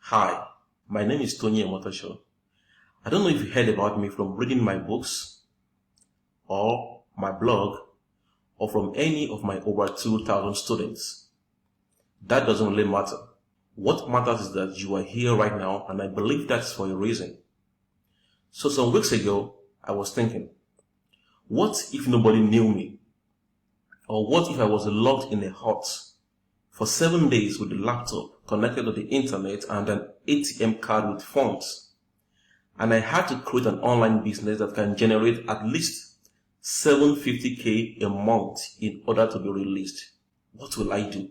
Hi, my name is Tony Omotosho. I don't know if you heard about me from reading my books or my blog or from any of my over 2,000 students. That doesn't really matter. What matters is that you are here right now, and I believe that's for a reason. So some weeks ago, I was thinking, what if nobody knew me? Or what if I was locked in a hut for 7 days with a laptop connected to the internet and an ATM card with funds, and I had to create an online business that can generate at least $750K a month in order to be released? What will I do?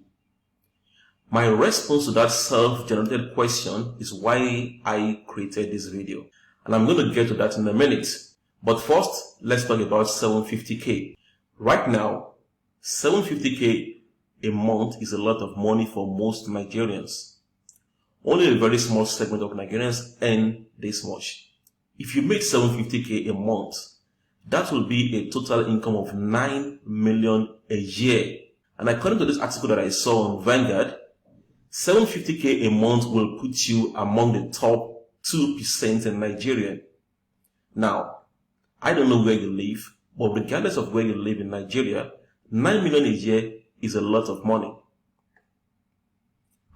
My response to that self-generated question is why I created this video, and I'm going to get to that in a minute. But first, let's talk about $750K. Right now, $750K a month is a lot of money for most Nigerians. Only a very small segment of Nigerians earn this much. If you make $750K a month, that will be a total income of $9 million a year. And according to this article that I saw on Vanguard, $750K a month will put you among the top 2% in Nigeria. Now, I don't know where you live, but regardless of where you live in Nigeria, $9 million a year is a lot of money.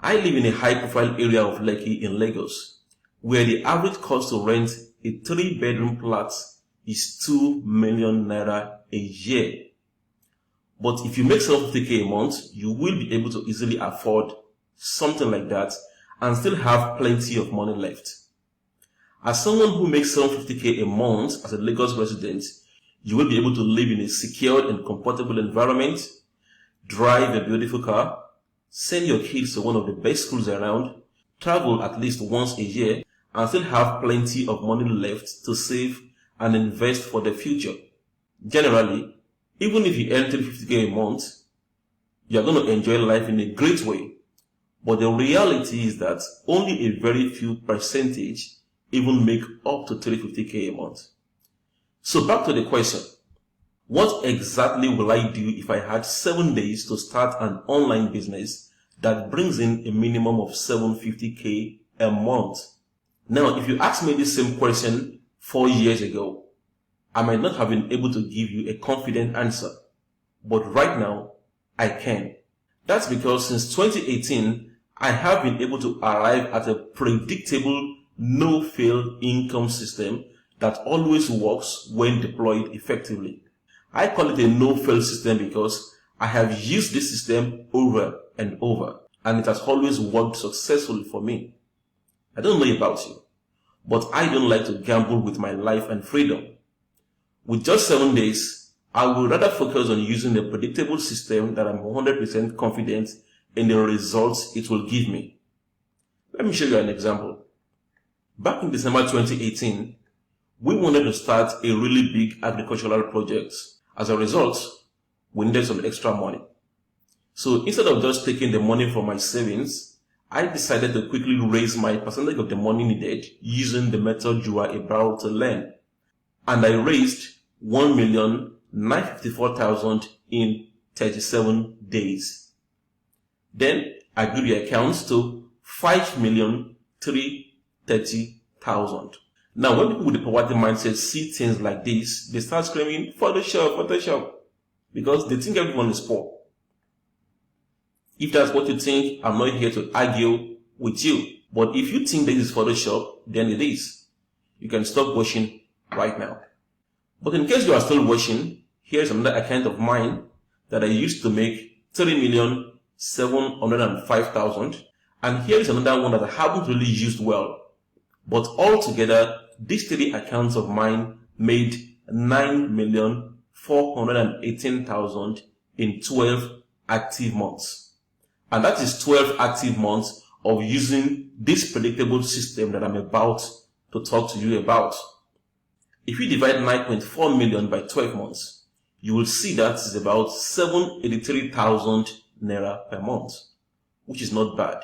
I live in a high-profile area of Lekki in Lagos, where the average cost to rent a 3-bedroom flat is 2 million naira a year. But if you make $750K a month, you will be able to easily afford something like that and still have plenty of money left. As someone who makes $750K a month as a Lagos resident, you will be able to live in a secured and comfortable environment, drive a beautiful car, send your kids to one of the best schools around, travel at least once a year, and still have plenty of money left to save and invest for the future. Generally, even if you earn $350K a month, you're going to enjoy life in a great way. But the reality is that only a very few percentage even make up to $350K a month. So back to the question. What exactly will I do if I had 7 days to start an online business that brings in a minimum of $750K a month? Now, if you asked me this same question 4 years ago, I might not have been able to give you a confident answer. But right now, I can. That's because since 2018, I have been able to arrive at a predictable no-fail income system that always works when deployed effectively. I call it a no-fail system because I have used this system over and over, and it has always worked successfully for me. I don't know about you, but I don't like to gamble with my life and freedom. With just 7 days, I would rather focus on using a predictable system that I'm 100% confident in the results it will give me. Let me show you an example. Back in December 2018, we wanted to start a really big agricultural project. As a result, we needed some extra money. So instead of just taking the money from my savings, I decided to quickly raise my percentage of the money needed using the method you are about to learn. And I raised 1,954,000 in 37 days. Then I grew the accounts to 5,330,000. Now, when people with the poverty mindset see things like this, they start screaming, Photoshop, Photoshop, because they think everyone is poor. If that's what you think, I'm not here to argue with you. But if you think this is Photoshop, then it is. You can stop watching right now. But in case you are still watching, here's another account of mine that I used to make 3,705,000. And here is another one that I haven't really used well. But altogether, these 3 accounts of mine made 9,418,000 in 12 active months. And that is 12 active months of using this predictable system that I'm about to talk to you about. If you divide 9.4 million by 12 months, you will see that is about 783,000 naira per month, which is not bad,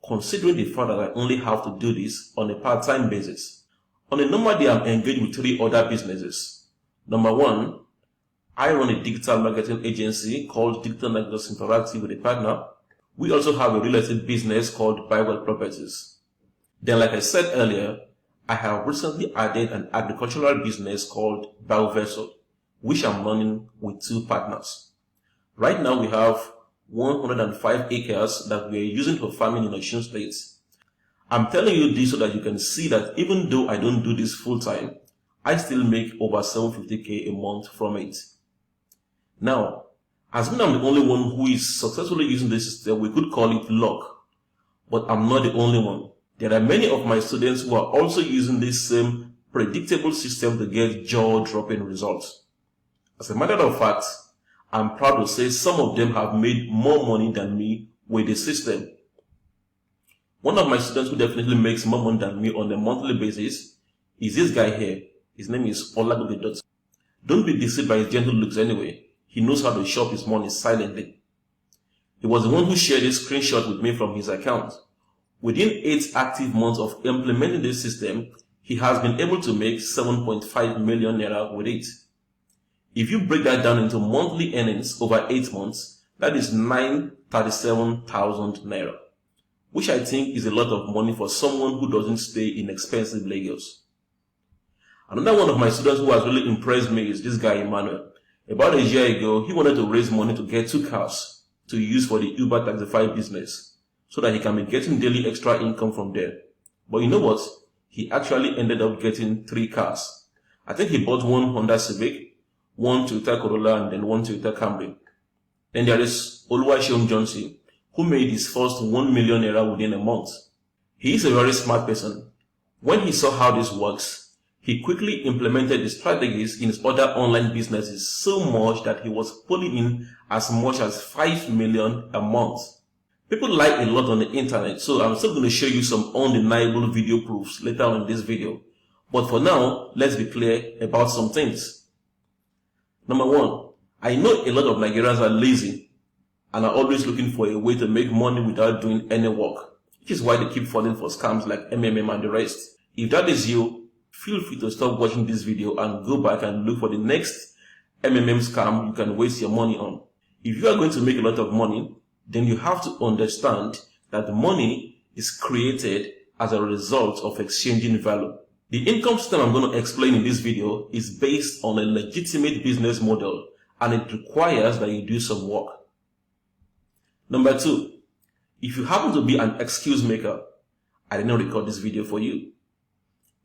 considering the fact that I only have to do this on a part-time basis. On a normal day, I'm engaged with 3 other businesses. Number 1, I run a digital marketing agency called Digital Networks Interactive with a partner. We also have a real estate business called Bywell Properties. Then, like I said earlier, I have recently added an agricultural business called BioVessel, which I'm running with 2 partners. Right now, we have 105 acres that we are using for farming in Osun State. I'm telling you this so that you can see that even though I don't do this full time, I still make over 750k a month from it. Now, assuming I'm the only one who is successfully using this system, we could call it luck. But I'm not the only one. There are many of my students who are also using this same predictable system to get jaw-dropping results. As a matter of fact, I'm proud to say some of them have made more money than me with the system. One of my students who definitely makes more money than me on a monthly basis is this guy here. His name is Olagobe. Don't be deceived by his gentle looks anyway. He knows how to shop his money silently. He was the one who shared this screenshot with me from his account. Within 8 active months of implementing this system, he has been able to make 7.5 million naira with it. If you break that down into monthly earnings over 8 months, that is 937,000 naira, which I think is a lot of money for someone who doesn't stay in expensive Lagos. Another one of my students who has really impressed me is this guy Emmanuel. About a year ago, he wanted to raise money to get 2 cars to use for the Uber Taxify business so that he can be getting daily extra income from there. But you know what? He actually ended up getting 3 cars. I think he bought 1 Honda Civic, 1 Toyota Corolla, and then 1 Toyota Camry. Then there is Oluwaseun Johnson, who made his first 1 million naira within a month. He is a very smart person. When he saw how this works, he quickly implemented the strategies in his other online businesses so much that he was pulling in as much as 5 million a month. People lie a lot on the internet, so I'm still going to show you some undeniable video proofs later on in this video. But for now, let's be clear about some things. Number 1, I know a lot of Nigerians are lazy and are always looking for a way to make money without doing any work, which is why they keep falling for scams like MMM and the rest. If that is you, feel free to stop watching this video and go back and look for the next MMM scam you can waste your money on. If you are going to make a lot of money, then you have to understand that the money is created as a result of exchanging value. The income system I'm going to explain in this video is based on a legitimate business model, and it requires that you do some work. Number 2, if you happen to be an excuse maker, I did not record this video for you.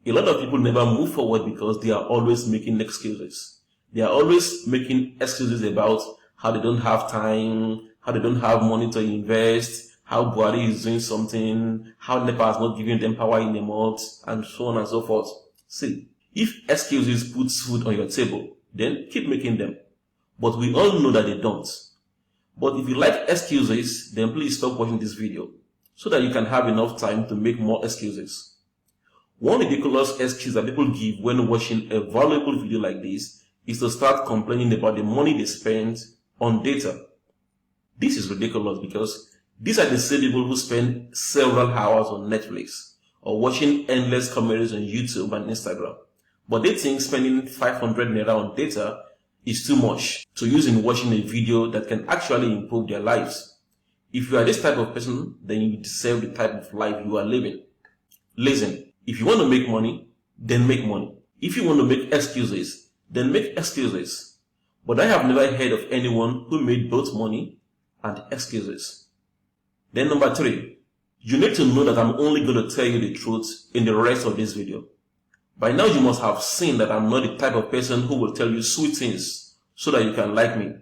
A lot of people never move forward because they are always making excuses. They are always making excuses about how they don't have time, how they don't have money to invest, how Buhari is doing something, how NEPA has not given them power in a month, and so on and so forth. See, if excuses put food on your table, then keep making them. But we all know that they don't. But if you like excuses, then please stop watching this video so that you can have enough time to make more excuses. One ridiculous excuse that people give when watching a valuable video like this is to start complaining about the money they spend on data. This is ridiculous because these are the same people who spend several hours on Netflix or watching endless comedies on YouTube and Instagram. But they think spending 500 naira on data is too much to use in watching a video that can actually improve their lives. If you are this type of person, then you deserve the type of life you are living. Listen, if you want to make money, then make money. If you want to make excuses, then make excuses. But I have never heard of anyone who made both money and excuses. Then number 3, you need to know that I'm only going to tell you the truth in the rest of this video. By now you must have seen that I'm not the type of person who will tell you sweet things so that you can like me.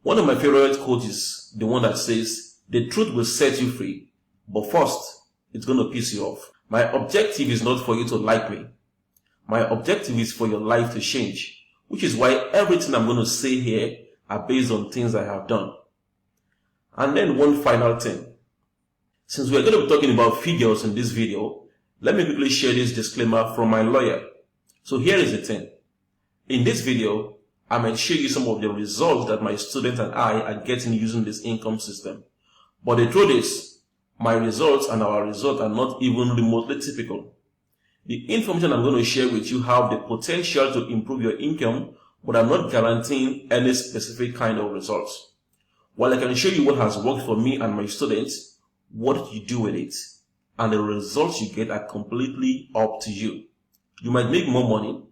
One of my favorite quotes is the one that says, "The truth will set you free, but first, it's going to piss you off." My objective is not for you to like me. My objective is for your life to change, which is why everything I'm going to say here are based on things I have done. And then one final thing. Since we're going to be talking about figures in this video, let me quickly share this disclaimer from my lawyer. So here is the thing. In this video, I might show you some of the results that my students and I are getting using this income system. But the truth is, my results and our results are not even remotely typical. The information I'm going to share with you have the potential to improve your income, but I'm not guaranteeing any specific kind of results. While I can show you what has worked for me and my students, what you do with it and the results you get are completely up to you. You might make more money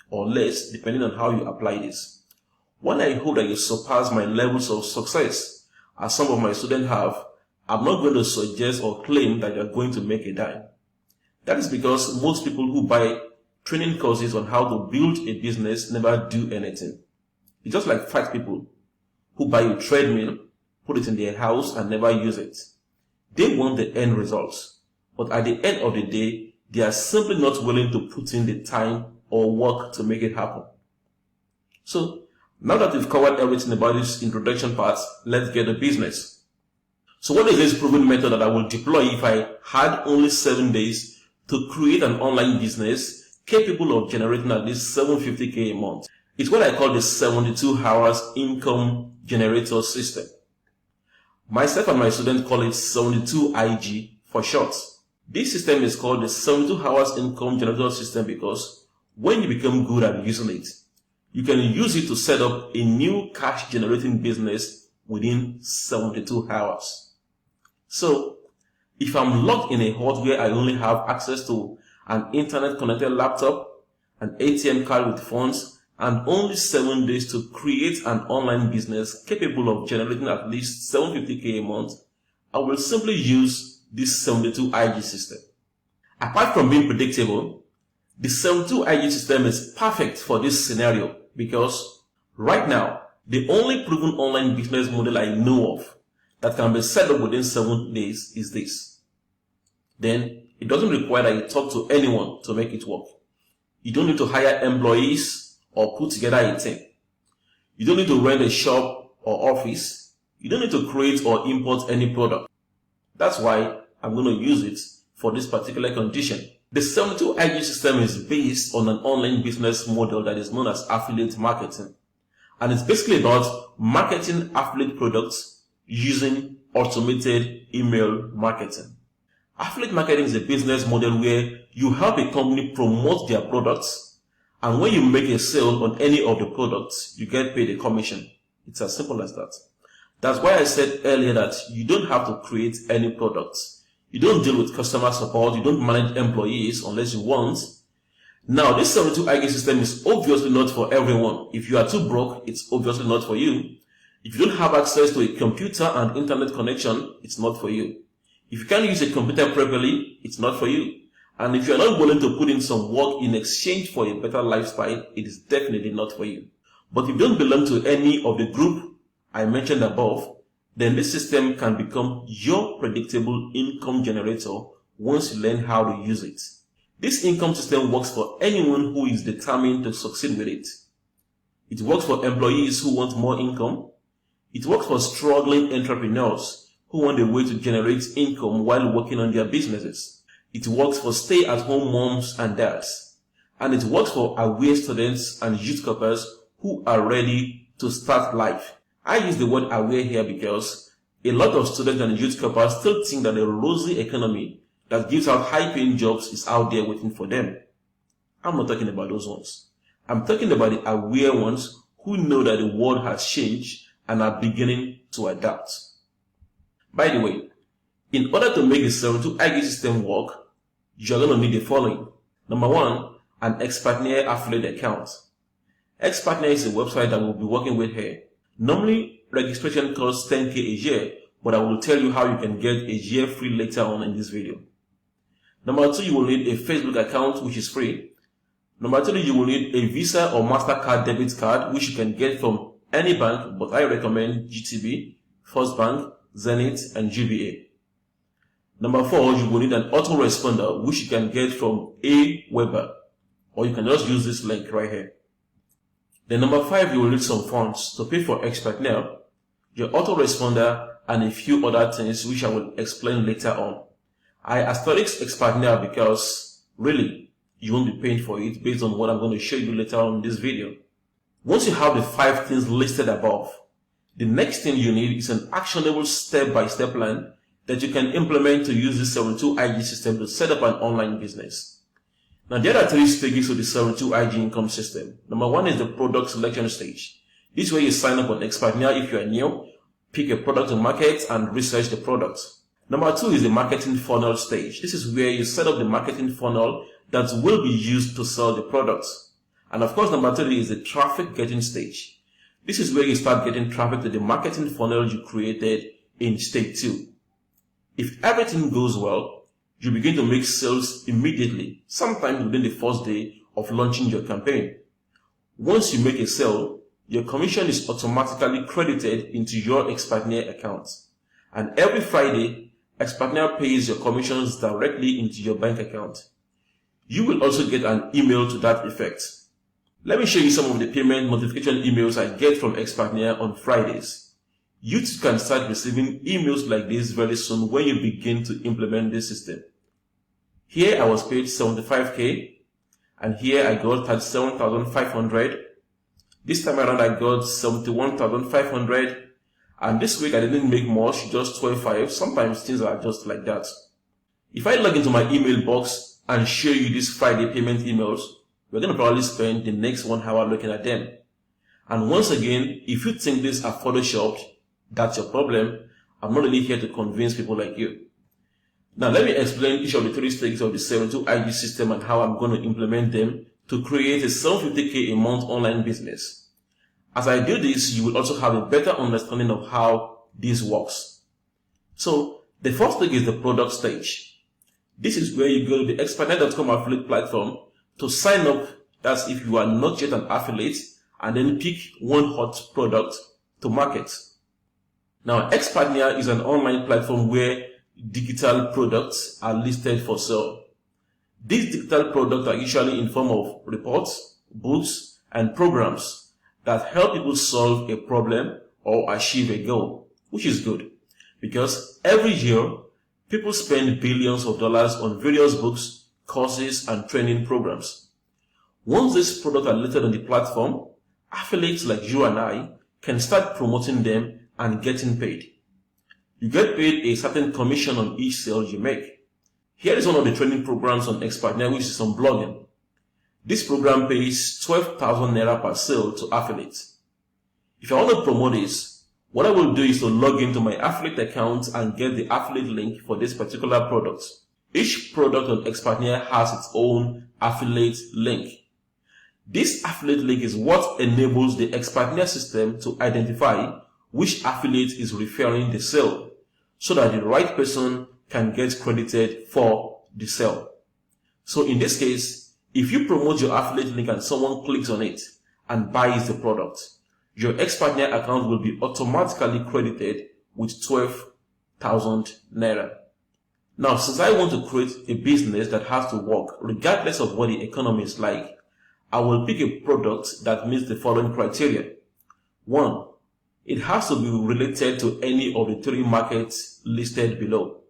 or less depending on how you apply this. While I hope that you surpass my levels of success, as some of my students have, I'm not going to suggest or claim that you're going to make a dime. That is because most people who buy training courses on how to build a business never do anything. It's just like fat people who buy a treadmill, put it in their house and never use it. They want the end results, but at the end of the day, they are simply not willing to put in the time or work to make it happen. So, now that we've covered everything about this introduction part, let's get to business. So what is this proven method that I will deploy if I had only 7 days to create an online business capable of generating at least $750K a month? It's what I call the 72 hours income generator system. Myself and my students call it 72IG for short. This system is called the 72 hours income generator system because when you become good at using it, you can use it to set up a new cash generating business within 72 hours. So, if I'm locked in a hut where I only have access to an internet connected laptop, an ATM card with funds, and only 7 days to create an online business capable of generating at least $750K a month, I will simply use this 72IG system. Apart from being predictable, the 72IG system is perfect for this scenario because right now, the only proven online business model I know of that can be set up within 7 days is this. Then, it doesn't require that you talk to anyone to make it work. You don't need to hire employees or put together a team. You don't need to rent a shop or office. You don't need to create or import any product. That's why I'm going to use it for this particular condition. The 72IG system is based on an online business model that is known as affiliate marketing. And it's basically about marketing affiliate products using automated email marketing. Affiliate marketing is a business model where you help a company promote their products, and when you make a sale on any of the products, you get paid a commission. It's as simple as that. That's why I said earlier that you don't have to create any products. You don't deal with customer support. You don't manage employees unless you want. Now, this 72IG system is obviously not for everyone. If you are too broke, it's obviously not for you. If you don't have access to a computer and internet connection, it's not for you. If you can't use a computer properly, it's not for you. And if you're not willing to put in some work in exchange for a better lifestyle, it is definitely not for you. But if you don't belong to any of the group I mentioned above, then this system can become your predictable income generator once you learn how to use it. This income system works for anyone who is determined to succeed with it. It works for employees who want more income. It works for struggling entrepreneurs who want a way to generate income while working on their businesses. It works for stay-at-home moms and dads. And it works for aware students and youth corpers who are ready to start life. I use the word aware here because a lot of students and youth corpers still think that the rosy economy that gives out high-paying jobs is out there waiting for them. I'm not talking about those ones. I'm talking about the aware ones who know that the world has changed and are beginning to adapt. By the way, in order to make the 72IG system work, you're going to need the following. Number one, an Expertnaire affiliate account. Expertnaire is a website that we'll be working with here. Normally, registration costs $10K a year, but I will tell you how you can get a year free later on in this video. Number two, you will need a Facebook account, which is free. Number three, you will need a Visa or MasterCard debit card, which you can get from any bank, but I recommend GTB, First Bank, Zenith, and GBA. Number 4, you will need an autoresponder, which you can get from Aweber, or you can just use this link right here. Then number 5, you will need some funds to pay for Expertnaire, your autoresponder, and a few other things which I will explain later on. I asterisk Expertnaire because really you won't be paying for it based on what I'm going to show you later on in this video. Once you have the 5 things listed above, the next thing you need is an actionable step-by-step plan that you can implement to use the 72IG system to set up an online business. Now, there are 3 stages to the 72IG income system. Number 1 is the product selection stage. This is where you sign up on Expertnaire if you are new, pick a product to market, and research the product. Number 2 is the marketing funnel stage. This is where you set up the marketing funnel that will be used to sell the products. And of course, number 3 is the traffic getting stage. This is where you start getting traffic to the marketing funnel you created in stage 2. If everything goes well, you begin to make sales immediately, sometimes within the first day of launching your campaign. Once you make a sale, your commission is automatically credited into your Expertnaire account. And every Friday, Expertnaire pays your commissions directly into your bank account. You will also get an email to that effect. Let me show you some of the payment notification emails I get from Expertnaire on Fridays. You too can start receiving emails like this very soon when you begin to implement this system. Here I was paid 75k, and here I got 37,500. This time around I got 71,500, and this week I didn't make much, just 12.5. Sometimes things are just like that. If I log into my email box and show you these Friday payment emails, we're going to probably spend the next 1 hour looking at them. And once again, if you think these are photoshopped, that's your problem. I'm not really here to convince people like you. Now let me explain each of the 3 stages of the 72IG system and how I'm going to implement them to create a 750k a month online business. As I do this, you will also have a better understanding of how this works. So the first stage is the product stage. This is where you go to the Expertnaire.com affiliate platform to sign up. That's if you are not yet an affiliate, and then pick one hot product to market. Now, Expertnaire is an online platform where digital products are listed for sale. These digital products are usually in form of reports, books, and programs that help people solve a problem or achieve a goal, which is good because every year people spend billions of dollars on various books, courses, and training programs. Once these products are listed on the platform, affiliates like you and I can start promoting them and getting paid. You get paid a certain commission on each sale you make. Here is one of the training programs on Expertnaire, which is on blogging. This program pays 12,000 naira per sale to affiliates. If I want to promote this, what I will do is to log into my affiliate account and get the affiliate link for this particular product. Each product on Expertnaire has its own affiliate link. This affiliate link is what enables the Expertnaire system to identify which affiliate is referring the sale, so that the right person can get credited for the sale. So in this case, if you promote your affiliate link and someone clicks on it and buys the product, your Expertnaire account will be automatically credited with 12,000 naira. Now, since I want to create a business that has to work regardless of what the economy is like, I will pick a product that meets the following criteria. 1. It has to be related to any of the 3 markets listed below.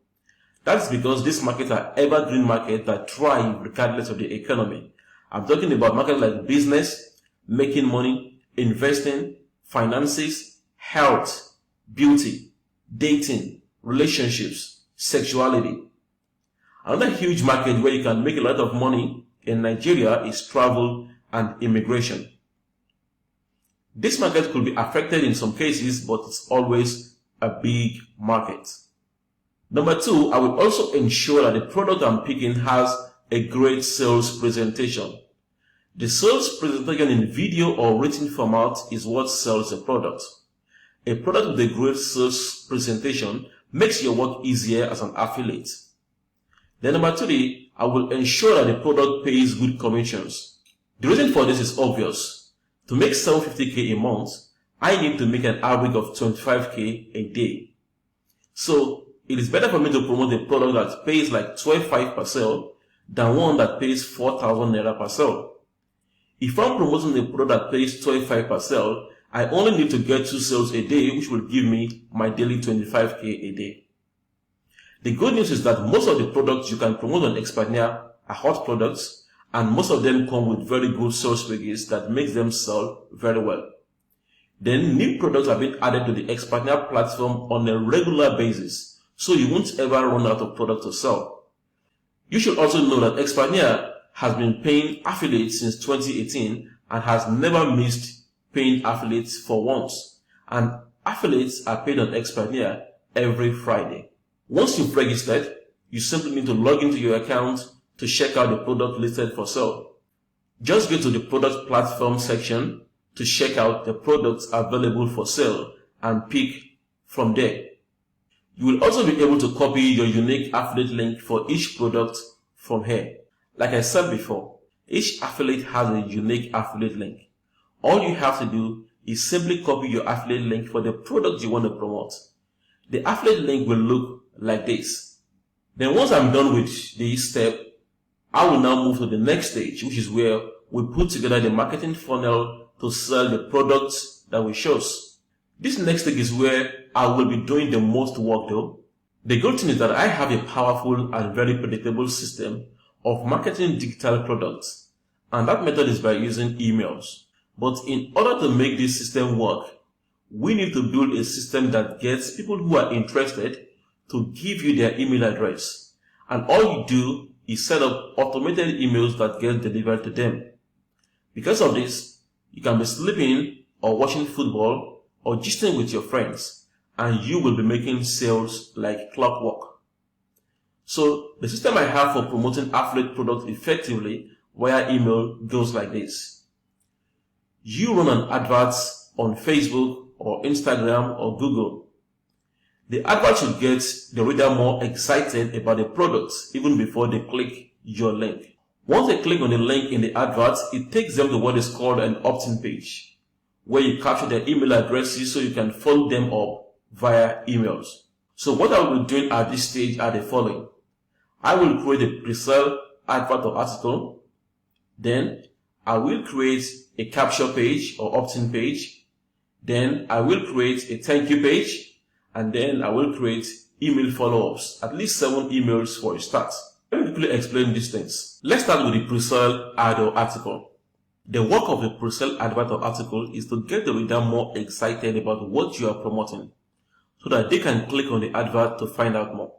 That's because these markets are evergreen markets that thrive regardless of the economy. I'm talking about markets like business, making money, investing, finances, health, beauty, dating, relationships, sexuality. Another huge market where you can make a lot of money in Nigeria is travel and immigration. This market could be affected in some cases, but it's always a big market. Number 2, I will also ensure that the product I'm picking has a great sales presentation. The sales presentation in video or written format is what sells a product. A product with a great sales presentation makes your work easier as an affiliate. Then number 3, I will ensure that the product pays good commissions. The reason for this is obvious. To make 750k a month, I need to make an average of 25k a day. So, It is better for me to promote a product that pays like 12.5 per sale than one that pays 4,000 naira per sale. If I'm promoting a product that pays 12.5 per sale, I only need to get 2 sales a day, which will give me my daily 25k a day. The good news is that most of the products you can promote on Expertnia are hot products, and most of them come with very good sales pages that makes them sell very well. Then new products are being added to the Expertnia platform on a regular basis, so you won't ever run out of product to sell. You should also know that Expertnia has been paying affiliates since 2018 and has never missed paying affiliates for once. And affiliates are paid on Expertnia every Friday. Once you've registered, you simply need to log into your account to check out the product listed for sale. Just go to the product platform section to check out the products available for sale and pick from there. You will also be able to copy your unique affiliate link for each product from here. Like I said before, each affiliate has a unique affiliate link. All you have to do is simply copy your affiliate link for the product you want to promote. The affiliate link will look like this. Then once I'm done with this step, I will now move to the next stage, which is where we put together the marketing funnel to sell the products that we chose. This next stage is where I will be doing the most work though. The good thing is that I have a powerful and very predictable system of marketing digital products, and that method is by using emails. But in order to make this system work, we need to build a system that gets people who are interested to give you their email address. And all you do is set up automated emails that get delivered to them. Because of this, you can be sleeping or watching football or gisting with your friends, and you will be making sales like clockwork. So the system I have for promoting affiliate products effectively via email goes like this. You run an advert on Facebook or Instagram or Google. The advert should get the reader more excited about the product even before they click your link. Once they click on the link in the advert, it takes them to what is called an opt-in page, where you capture their email addresses so you can follow them up via emails. So what I will be doing at this stage are the following. I will create a pre-sale advert or article. Then I will create a capture page or opt-in page. Then I will create a thank you page. And then I will create email follow-ups, at least 7 emails for a start. Let me quickly explain these things. Let's start with the pre-sale ad or article. The work of the pre-sale advert or article is to get the reader more excited about what you are promoting, so that they can click on the advert to find out more.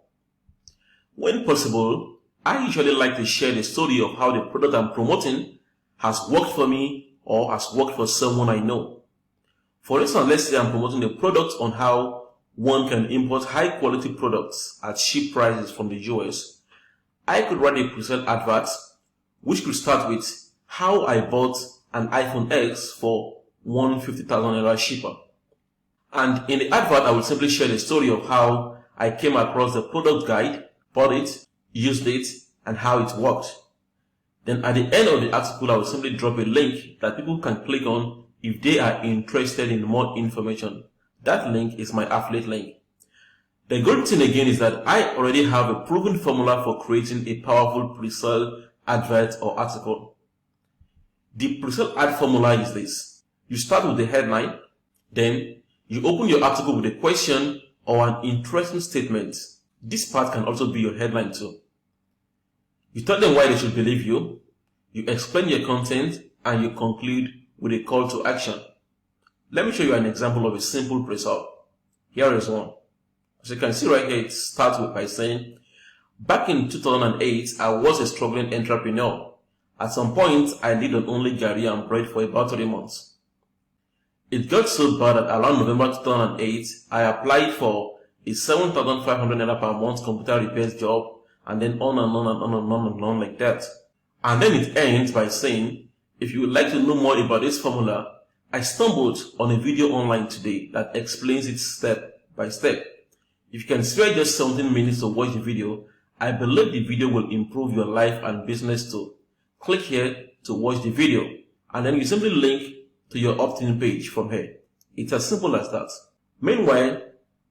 When possible, I usually like to share the story of how the product I'm promoting has worked for me or has worked for someone I know. For instance, let's say I'm promoting a product on how one can import high quality products at cheap prices from the US. I could write a pre-sale advert which could start with how I bought an iPhone X for 150,000 naira cheaper. And in the advert, I will simply share the story of how I came across the product guide, bought it, used it, and how it worked. Then at the end of the article, I will simply drop a link that people can click on if they are interested in more information. That link is my affiliate link. The good thing again is that I already have a proven formula for creating a powerful pre-sale advert or article. The pre-sale ad formula is this. You start with the headline, then you open your article with a question or an interesting statement. This part can also be your headline too. You tell them why they should believe you, you explain your content, and you conclude with a call to action. Let me show you an example of a simple pre-sale. Here is one. As you can see right here, it starts by saying, back in 2008, I was a struggling entrepreneur. At some point, I lived on only garri and bread for about 3 months. It got so bad that around November 2008, I applied for a 7,500 naira per month computer repairs job, and then on and on and on and on and on like that. And then it ends by saying, if you would like to know more about this formula, I stumbled on a video online today that explains it step by step. If you can spare just 17 minutes to watch the video, I believe the video will improve your life and business too. Click here to watch the video, and then you simply link to your opt-in page from here. It's as simple as that. Meanwhile,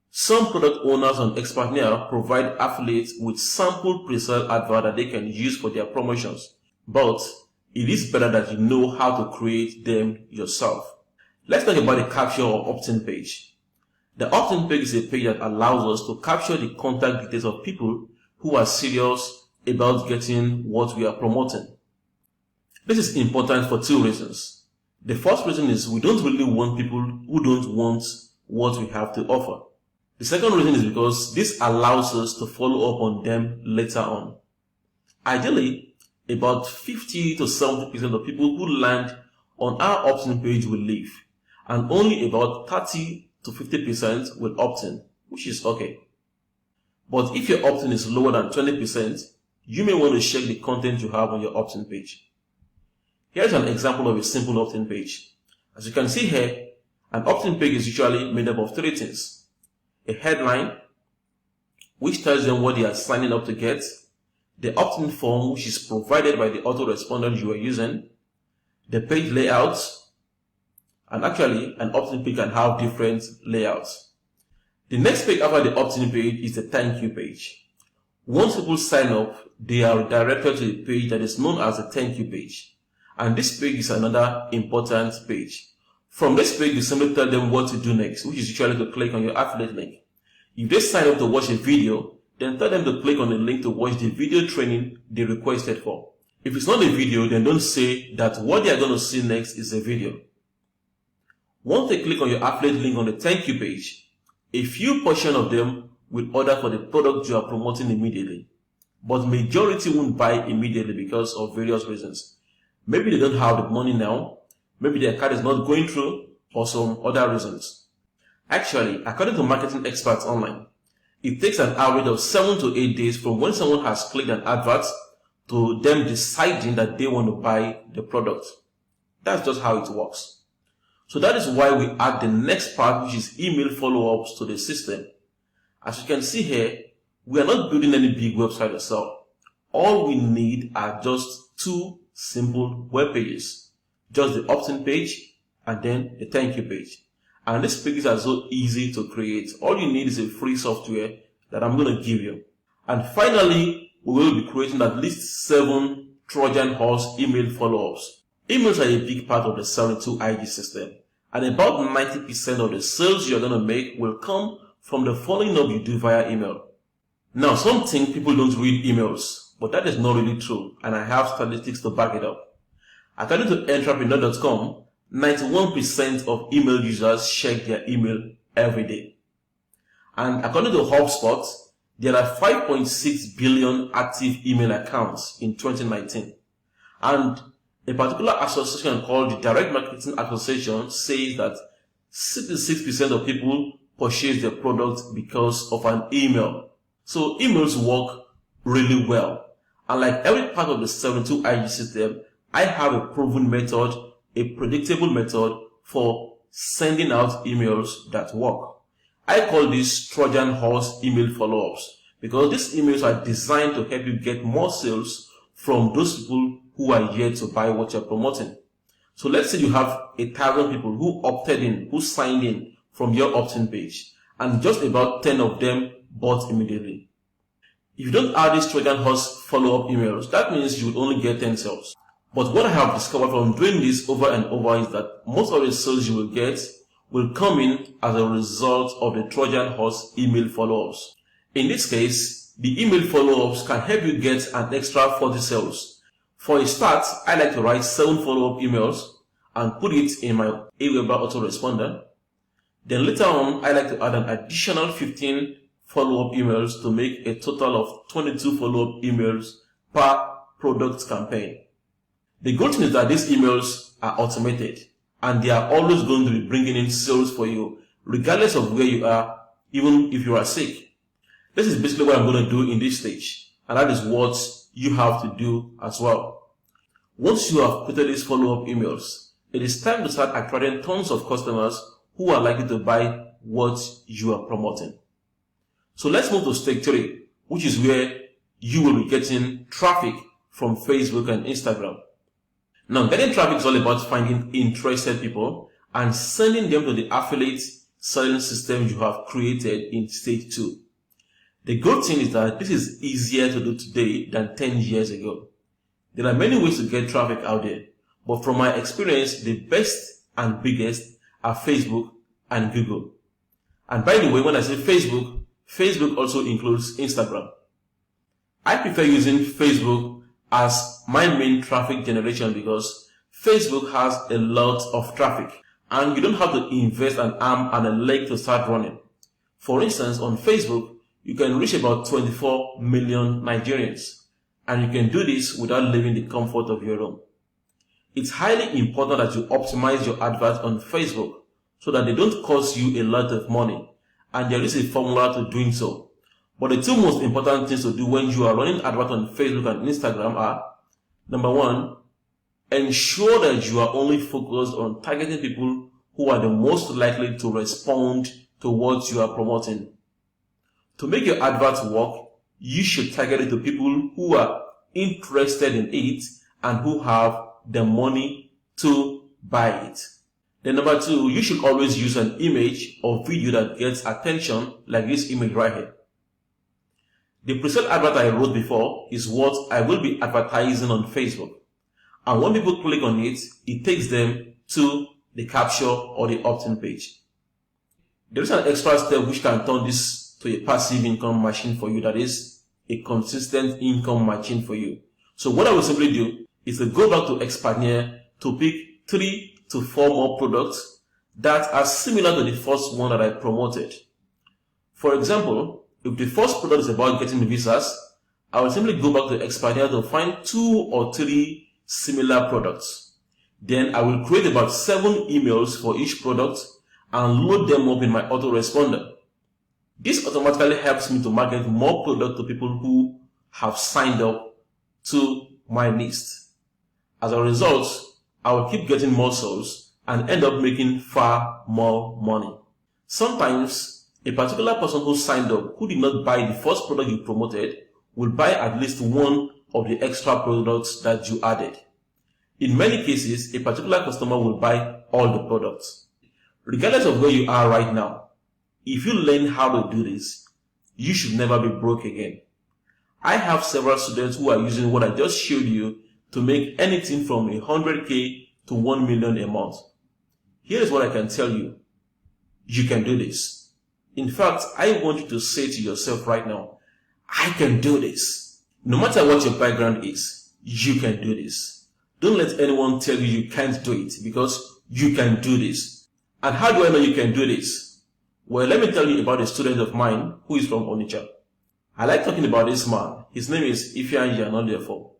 Some product owners on Expertnaire provide affiliates with sample pre-sale advert that they can use for their promotions, but it is better that you know how to create them yourself. Let's talk about the capture or opt-in page. The opt-in page is a page that allows us to capture the contact details of people who are serious about getting what we are promoting. This is important for two reasons. The first reason is we don't really want people who don't want what we have to offer. The second reason is because this allows us to follow up on them later on. Ideally, about 50 to 70% of people who land on our opt-in page will leave, and only about 30 to 50% will opt in, which is okay. But if your opt-in is lower than 20%, you may want to check the content you have on your opt-in page. Here's an example of a simple opt-in page. As you can see here, an opt-in page is usually made up of three things. A headline, which tells them what they are signing up to get, the opt-in form, which is provided by the autoresponder you are using, the page layout, and actually an opt-in page can have different layouts. The next page after the opt-in page is the thank you page. Once people sign up, they are redirected to a page that is known as the thank you page. And this page is another important page. From this page, you simply tell them what to do next, which is usually to click on your affiliate link. If they sign up to watch a video, then tell them to click on the link to watch the video training they requested for. If it's not a video, then don't say that what they are going to see next is a video. Once they click on your affiliate link on the thank you page, a few portion of them will order for the product you are promoting immediately. But majority won't buy immediately because of various reasons. Maybe they don't have the money now, maybe their card is not going through, or some other reasons. Actually, according to marketing experts online, it takes an average of 7 to 8 days from when someone has clicked an advert to them deciding that they want to buy the product. That's just how it works. So that is why we add the next part, which is email follow-ups to the system. As you can see here, we are not building any big website ourselves. All we need are just two simple web pages. Just the opt-in page and then the thank you page. And these pages are so easy to create. All you need is a free software that I'm going to give you. And finally, we will be creating at least 7 Trojan horse email follow-ups. Emails are a big part of the 72 IG system. And about 90% of the sales you're going to make will come from the following up you do via email. Now, some think people don't read emails, but that is not really true. And I have statistics to back it up. According to Entrepreneur.com, 91% of email users check their email every day. And according to HubSpot, there are 5.6 billion active email accounts in 2019. And a particular association called the Direct Marketing Association says that 66% of people purchase their product because of an email. So emails work really well. And like every part of the 72 IG system, I have a proven method, a predictable method for sending out emails that work. I call this Trojan horse email follow-ups because these emails are designed to help you get more sales from those people who are yet to buy what you're promoting. So let's say you have 1,000 people who opted in, who signed in from your opt-in page, and just about 10 of them bought immediately. If you don't add these Trojan horse follow-up emails, that means you will only get 10 sales. But what I have discovered from doing this over and over is that most of the sales you will get will come in as a result of the Trojan horse email follow-ups. In this case, the email follow-ups can help you get an extra 40 sales. For a start, I like to write 7 follow-up emails and put it in my Aweber autoresponder. Then later on, I like to add an additional 15 follow-up emails to make a total of 22 follow-up emails per product campaign. The good thing is that these emails are automated and they are always going to be bringing in sales for you regardless of where you are, even if you are sick. This is basically what I'm going to do in this stage, and that is what you have to do as well. Once you have created these follow-up emails, it is time to start attracting tons of customers who are likely to buy what you are promoting. So let's move to stage 3, which is where you will be getting traffic from Facebook and Instagram. Now, getting traffic is all about finding interested people and sending them to the affiliate selling system you have created in stage 2. The good thing is that this is easier to do today than 10 years ago. There are many ways to get traffic out there, but from my experience, the best and biggest are Facebook and Google. And by the way, when I say Facebook, Facebook also includes Instagram. I prefer using Facebook as my main traffic generation because Facebook has a lot of traffic and you don't have to invest an arm and a leg to start running. For instance, on Facebook, you can reach about 24 million Nigerians, and you can do this without leaving the comfort of your home. It's highly important that you optimize your adverts on Facebook so that they don't cost you a lot of money, and there is a formula to doing so. But the two most important things to do when you are running adverts on Facebook and Instagram are, number one, ensure that you are only focused on targeting people who are the most likely to respond to what you are promoting. To make your adverts work, you should target it to people who are interested in it and who have the money to buy it. Then number two, you should always use an image or video that gets attention, like this image right here. The presale advert I wrote before is what I will be advertising on Facebook. And when people click on it, it takes them to the capture or the opt-in page. There is an extra step which can turn this to a passive income machine for you, that is a consistent income machine for you. So what I will simply do is to go back to Expaneer to pick 3 to 4 more products that are similar to the first one that I promoted. For example, if the first product is about getting visas, I will simply go back to Expaneer to find 2 or 3 similar products. Then I will create about 7 emails for each product and load them up in my autoresponder. This automatically helps me to market more product to people who have signed up to my list. As a result, I will keep getting more sales and end up making far more money. Sometimes, a particular person who signed up, who did not buy the first product you promoted, will buy at least one of the extra products that you added. In many cases, a particular customer will buy all the products. Regardless of where you are right now, if you learn how to do this, you should never be broke again. I have several students who are using what I just showed you to make anything from 100K to 1 million a month. Here is what I can tell you. You can do this. In fact, I want you to say to yourself right now, I can do this. No matter what your background is, you can do this. Don't let anyone tell you you can't do it, because you can do this. And how do I know you can do this? Well, let me tell you about a student of mine who is from Onitsha. I like talking about this man. His name is Ifeanyi Anoliefo.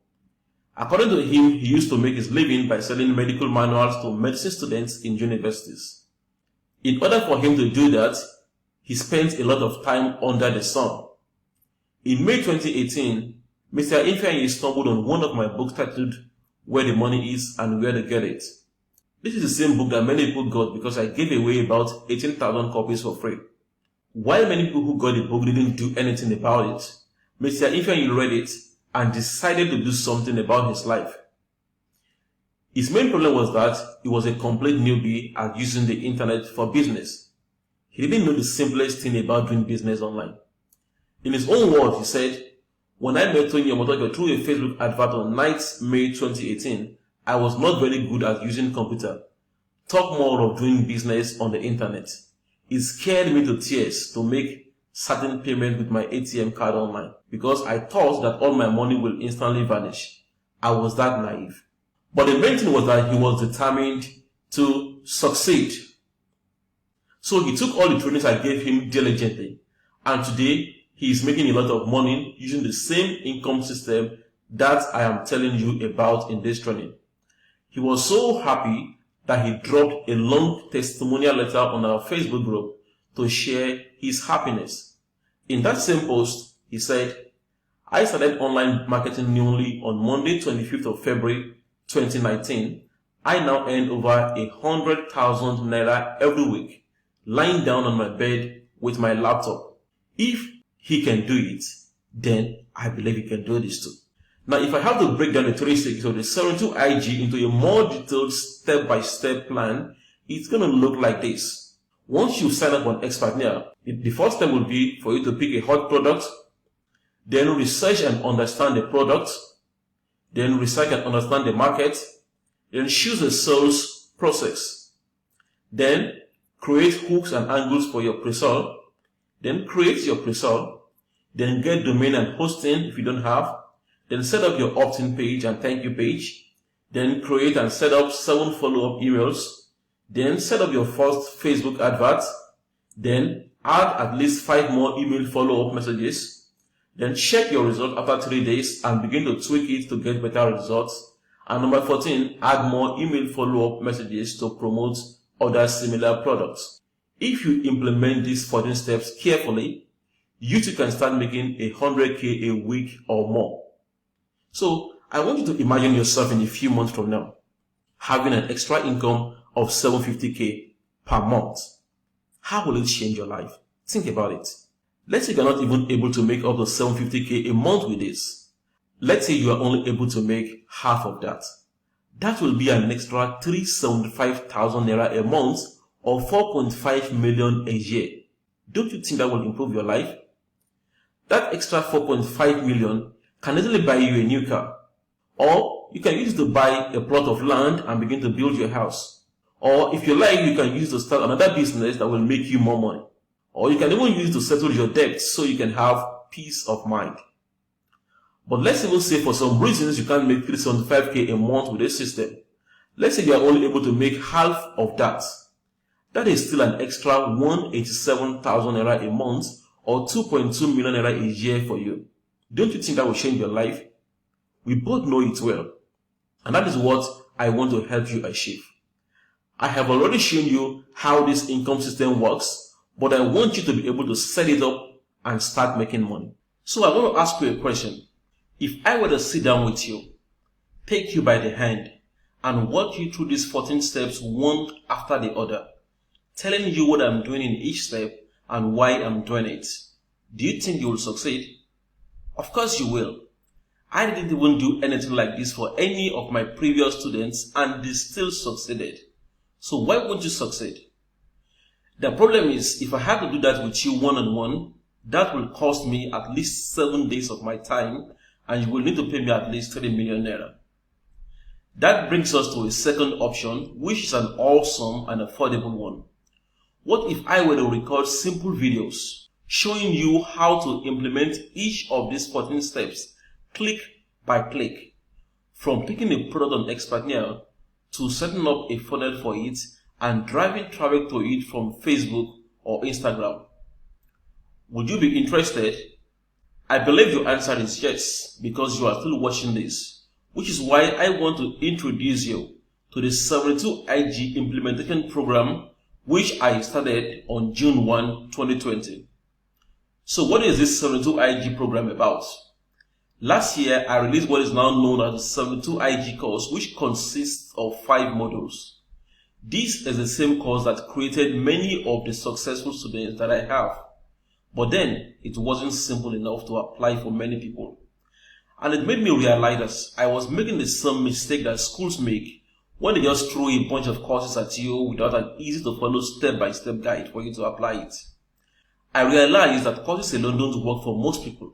According to him, he used to make his living by selling medical manuals to medicine students in universities. In order for him to do that, he spent a lot of time under the sun. In May 2018, Mr. Ifeanyi stumbled on one of my books titled Where the Money Is and Where to Get It. This is the same book that many people got because I gave away about 18,000 copies for free. While many people who got the book didn't do anything about it, Mr. Ifeanyi read it and decided to do something about his life. His main problem was that he was a complete newbie at using the internet for business. He didn't know the simplest thing about doing business online. In his own words, he said, "When I met Tony Omotoke through a Facebook advert on 9th May 2018, I was not very good at using computer. Talk more of doing business on the internet. It scared me to tears to make certain payment with my ATM card online because I thought that all my money will instantly vanish. I was that naive." But the main thing was that he was determined to succeed. So he took all the trainings I gave him diligently. And today, he is making a lot of money using the same income system that I am telling you about in this training. He was so happy that he dropped a long testimonial letter on our Facebook group to share his happiness. In that same post, he said, "I started online marketing newly on Monday, 25th of February, 2019. I now earn over 100,000 naira every week, lying down on my bed with my laptop. If he can do it, then I believe he can do this too." Now, if I have to break down the 3 stages of the 72 IG into a more detailed step-by-step plan, it's going to look like this. Once you sign up on Expertnaire, the first step will be for you to pick a hot product, then research and understand the product, then research and understand the market, then choose a sales process, then create hooks and angles for your pre-sale, then create your pre-sale, then get domain and hosting if you don't have, then set up your opt-in page and thank you page, then create and set up 7 follow-up emails, then set up your first Facebook advert, then add at least 5 more email follow-up messages, then check your result after 3 days and begin to tweak it to get better results. And number 14, add more email follow-up messages to promote other similar products. If you implement these 14 steps carefully, you too can start making 100K a week or more. So I want you to imagine yourself in a few months from now having an extra income of 750K per month. How will it change your life? Think about it. Let's say you're not even able to make up to 750K a month with this. Let's say you are only able to make half of that. That will be an extra 375,000 naira a month or 4.5 million a year. Don't you think that will improve your life? That extra 4.5 million can easily buy you a new car. Or you can use it to buy a plot of land and begin to build your house. Or if you like, you can use it to start another business that will make you more money. Or you can even use it to settle your debts so you can have peace of mind. But let's even say for some reasons you can't make 375K a month with this system. Let's say you are only able to make half of that. That is still an extra 187,000 naira a month or 2.2 million naira a year for you. Don't you think that will change your life? We both know it well. And that is what I want to help you achieve. I have already shown you how this income system works, but I want you to be able to set it up and start making money. So I want to ask you a question. If I were to sit down with you, take you by the hand, and walk you through these 14 steps one after the other, telling you what I'm doing in each step and why I'm doing it, do you think you will succeed? Of course you will. I didn't even do anything like this for any of my previous students and they still succeeded. So why won't you succeed? The problem is, if I had to do that with you one-on-one, that will cost me at least 7 days of my time and you will need to pay me at least 3 million naira. That brings us to a second option, which is an awesome and affordable one. What if I were to record simple videos showing you how to implement each of these 14 steps click by click, from picking a product on Expertnaire to setting up a funnel for it and driving traffic to it from Facebook or Instagram? Would you be interested? I believe your answer is yes, because you are still watching this, which is why I want to introduce you to the 72 IG implementation program, which I started on June 1, 2020. So what is this 72 IG program about? Last year, I released what is now known as the 72 IG course, which consists of 5 modules. This is the same course that created many of the successful students that I have. But then, it wasn't simple enough to apply for many people. And it made me realize that I was making the same mistake that schools make when they just throw a bunch of courses at you without an easy to follow step-by-step guide for you to apply it. I realized that courses alone don't work for most people.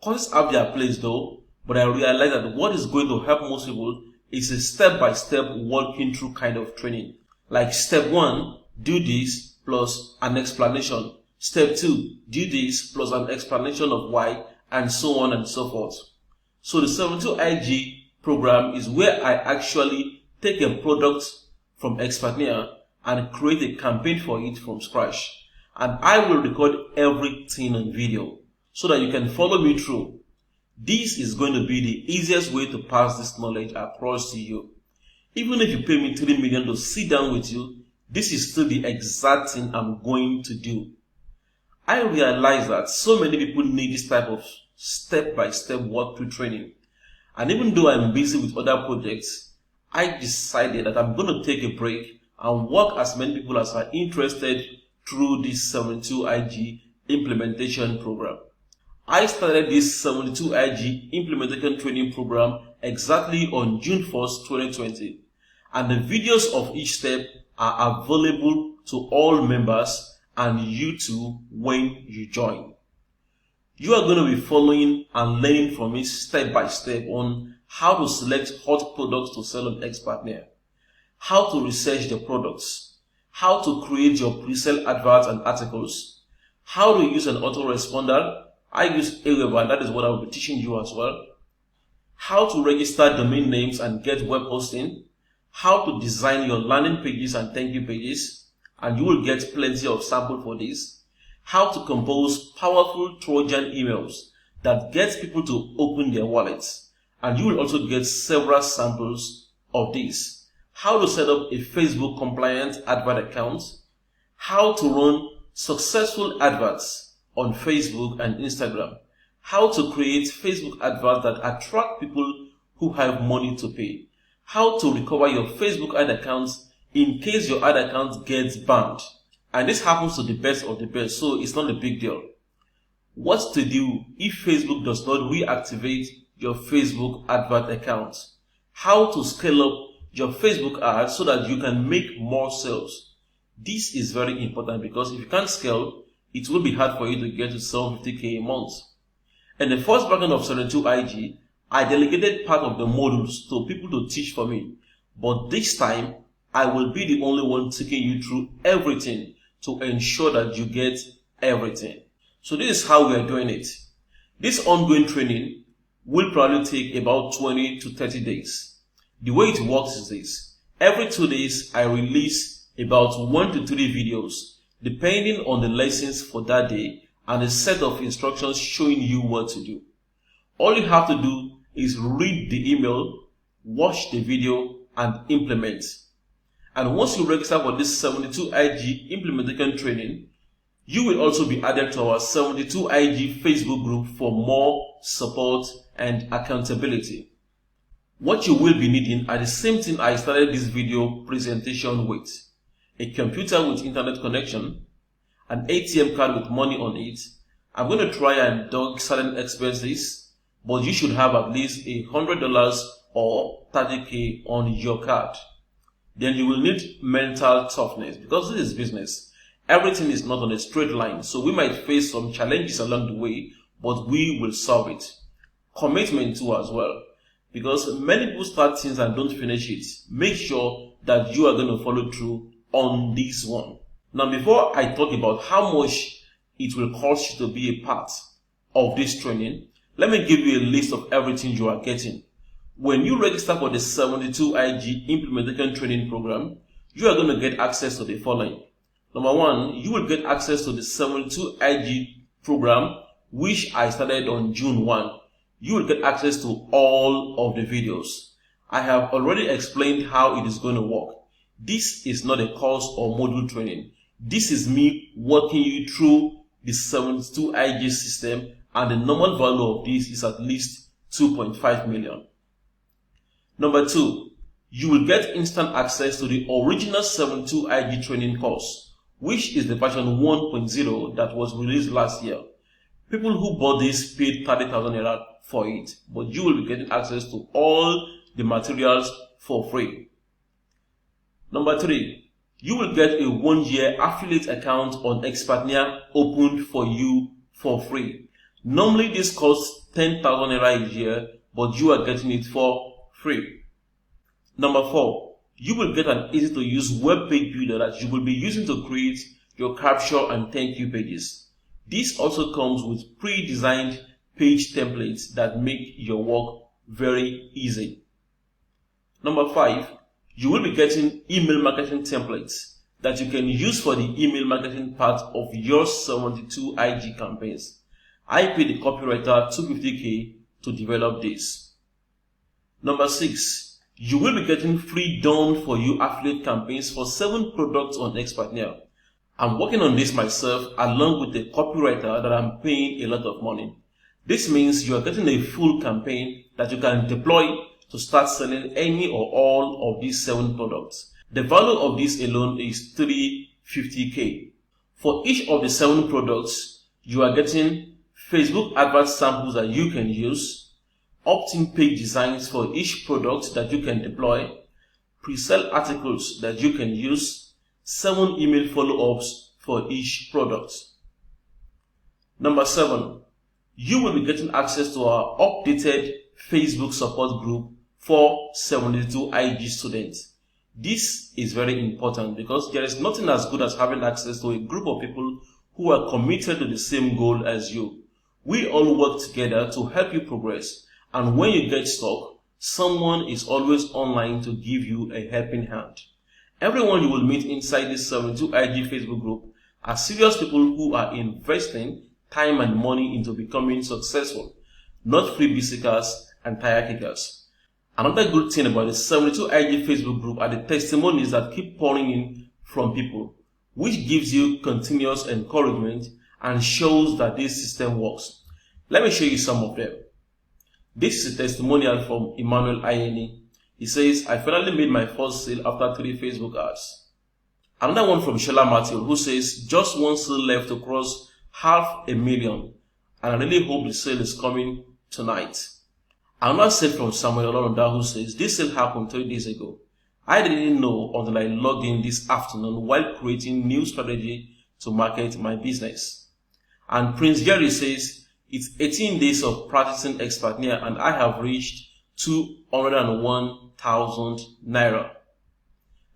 Courses have their place though, but I realized that what is going to help most people is a step-by-step walking through kind of training. Like step 1, do this plus an explanation. Step 2, do this plus an explanation of why, and so on and so forth. So the 72 IG program is where I actually take a product from Expertnaire and create a campaign for it from scratch. And I will record everything on video so that you can follow me through. This is going to be the easiest way to pass this knowledge across to you. Even if you pay me 3 million to sit down with you, this is still the exact thing I'm going to do. I realize that so many people need this type of step-by-step walkthrough training. And even though I'm busy with other projects, I decided that I'm going to take a break and walk as many people as are interested through this 72 IG implementation program. I started this 72 IG implementation training program exactly on June 1st, 2020. and the videos of each step are available to all members and you too when you join. You are going to be following and learning from it step by step on how to select hot products to sell on Xpatnia, how to research the products, how to create your pre-sale adverts and articles, how to use an autoresponder. I use Aweber, and that is what I will be teaching you as well. How to register domain names and get web hosting, how to design your landing pages and thank you pages, and you will get plenty of sample for this. How to compose powerful Trojan emails that get people to open their wallets, and you will also get several samples of this. How to set up a Facebook compliant advert account, how to run successful adverts on Facebook and Instagram, how to create Facebook adverts that attract people who have money to pay, how to recover your Facebook ad accounts in case your ad account gets banned. And this happens to the best of the best, so it's not a big deal. What to do if Facebook does not reactivate your Facebook advert account. How to scale up your Facebook ads so that you can make more sales. This is very important because if you can't scale, it will be hard for you to get to 750k a month. In the first version of 72IG, I delegated part of the modules to people to teach for me. But this time, I will be the only one taking you through everything to ensure that you get everything. So this is how we are doing it. This ongoing training will probably take about 20 to 30 days. The way it works is this. Every 2 days, I release about 1 to 3 videos, depending on the lessons for that day and a set of instructions showing you what to do. All you have to do is read the email, watch the video, and implement. And once you register for this 72IG implementation training, you will also be added to our 72IG Facebook group for more support and accountability. What you will be needing are the same thing I started this video presentation with: a computer with internet connection, an ATM card with money on it. I'm going to try and dodge certain expenses, but you should have at least $100 or 30k on your card. Then you will need mental toughness because this is business. Everything is not on a straight line, so we might face some challenges along the way, but we will solve it. Commitment too as well, because many people start things and don't finish it. Make sure that you are going to follow through on this one. Now, before I talk about how much it will cost you to be a part of this training, let me give you a list of everything you are getting. When you register for the 72IG implementation training program, you are going to get access to the following. Number one, you will get access to the 72IG program, which I started on June 1. You will get access to all of the videos. I have already explained how it is going to work. This is not a course or module training. This is me walking you through the 72IG system, and the normal value of this is at least 2.5 million. Number two, you will get instant access to the original 72IG training course, which is the version 1.0 that was released last year. People who bought this paid 30,000 naira for it, but you will be getting access to all the materials for free. Number three, you will get a 1-year affiliate account on Xpatnia opened for you for free. Normally this costs 10,000 naira a year, but you are getting it for free. Number four, you will get an easy to use web page builder that you will be using to create your capture and thank you pages. This also comes with pre-designed page templates that make your work very easy. Number five, you will be getting email marketing templates that you can use for the email marketing part of your 72IG campaigns. I paid the copywriter $250k to develop this. Number six, you will be getting free done for you affiliate campaigns for 7 products on Xpatnia. I'm working on this myself along with the copywriter that I'm paying a lot of money. This means you are getting a full campaign that you can deploy to start selling any or all of these 7 products. The value of this alone is $350k. For each of the 7 products, you are getting Facebook advert samples that you can use, opt-in page designs for each product that you can deploy, pre-sell articles that you can use, 7 email follow-ups for each product. Number 7, you will be getting access to our updated Facebook support group for 72 IG students. This is very important because there is nothing as good as having access to a group of people who are committed to the same goal as you. We all work together to help you progress, and when you get stuck, someone is always online to give you a helping hand. Everyone you will meet inside this 72 IG Facebook group are serious people who are investing time and money into becoming successful, not freebie seekers and tire kickers. Another good thing about the 72 IG Facebook group are the testimonies that keep pouring in from people, which gives you continuous encouragement and shows that this system works. Let me show you some of them. This is a testimonial from Emmanuel Ayeni. He says, I finally made my first sale after 3 Facebook ads. Another one from Sheila Matthew, who says, just one sale left to cross 500,000, and I really hope the sale is coming tonight. Another sale from Samuel Olonda, who says, this sale happened 3 days ago. I didn't know until I logged in this afternoon while creating new strategy to market my business. And Prince Jerry says, it's 18 days of practicing Expertnia and I have reached 201,000 Naira.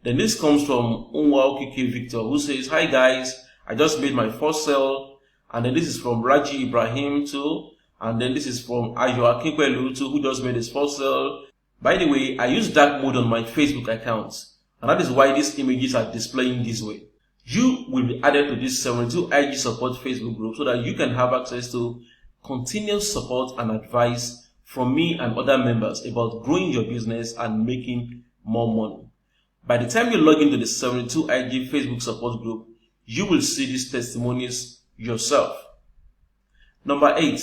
Then this comes from Unwa Okike Victor, who says, hi guys, I just made my first sale. And then this is from Raji Ibrahim too. And then this is from Ayo Akinkwelu too, who just made his first sale. By the way, I use dark mode on my Facebook account, and that is why these images are displaying this way. You will be added to this 72 IG support Facebook group so that you can have access to continuous support and advice from me and other members about growing your business and making more money. By the time you log into the 72 IG Facebook support group, you will see these testimonies yourself. Number 8.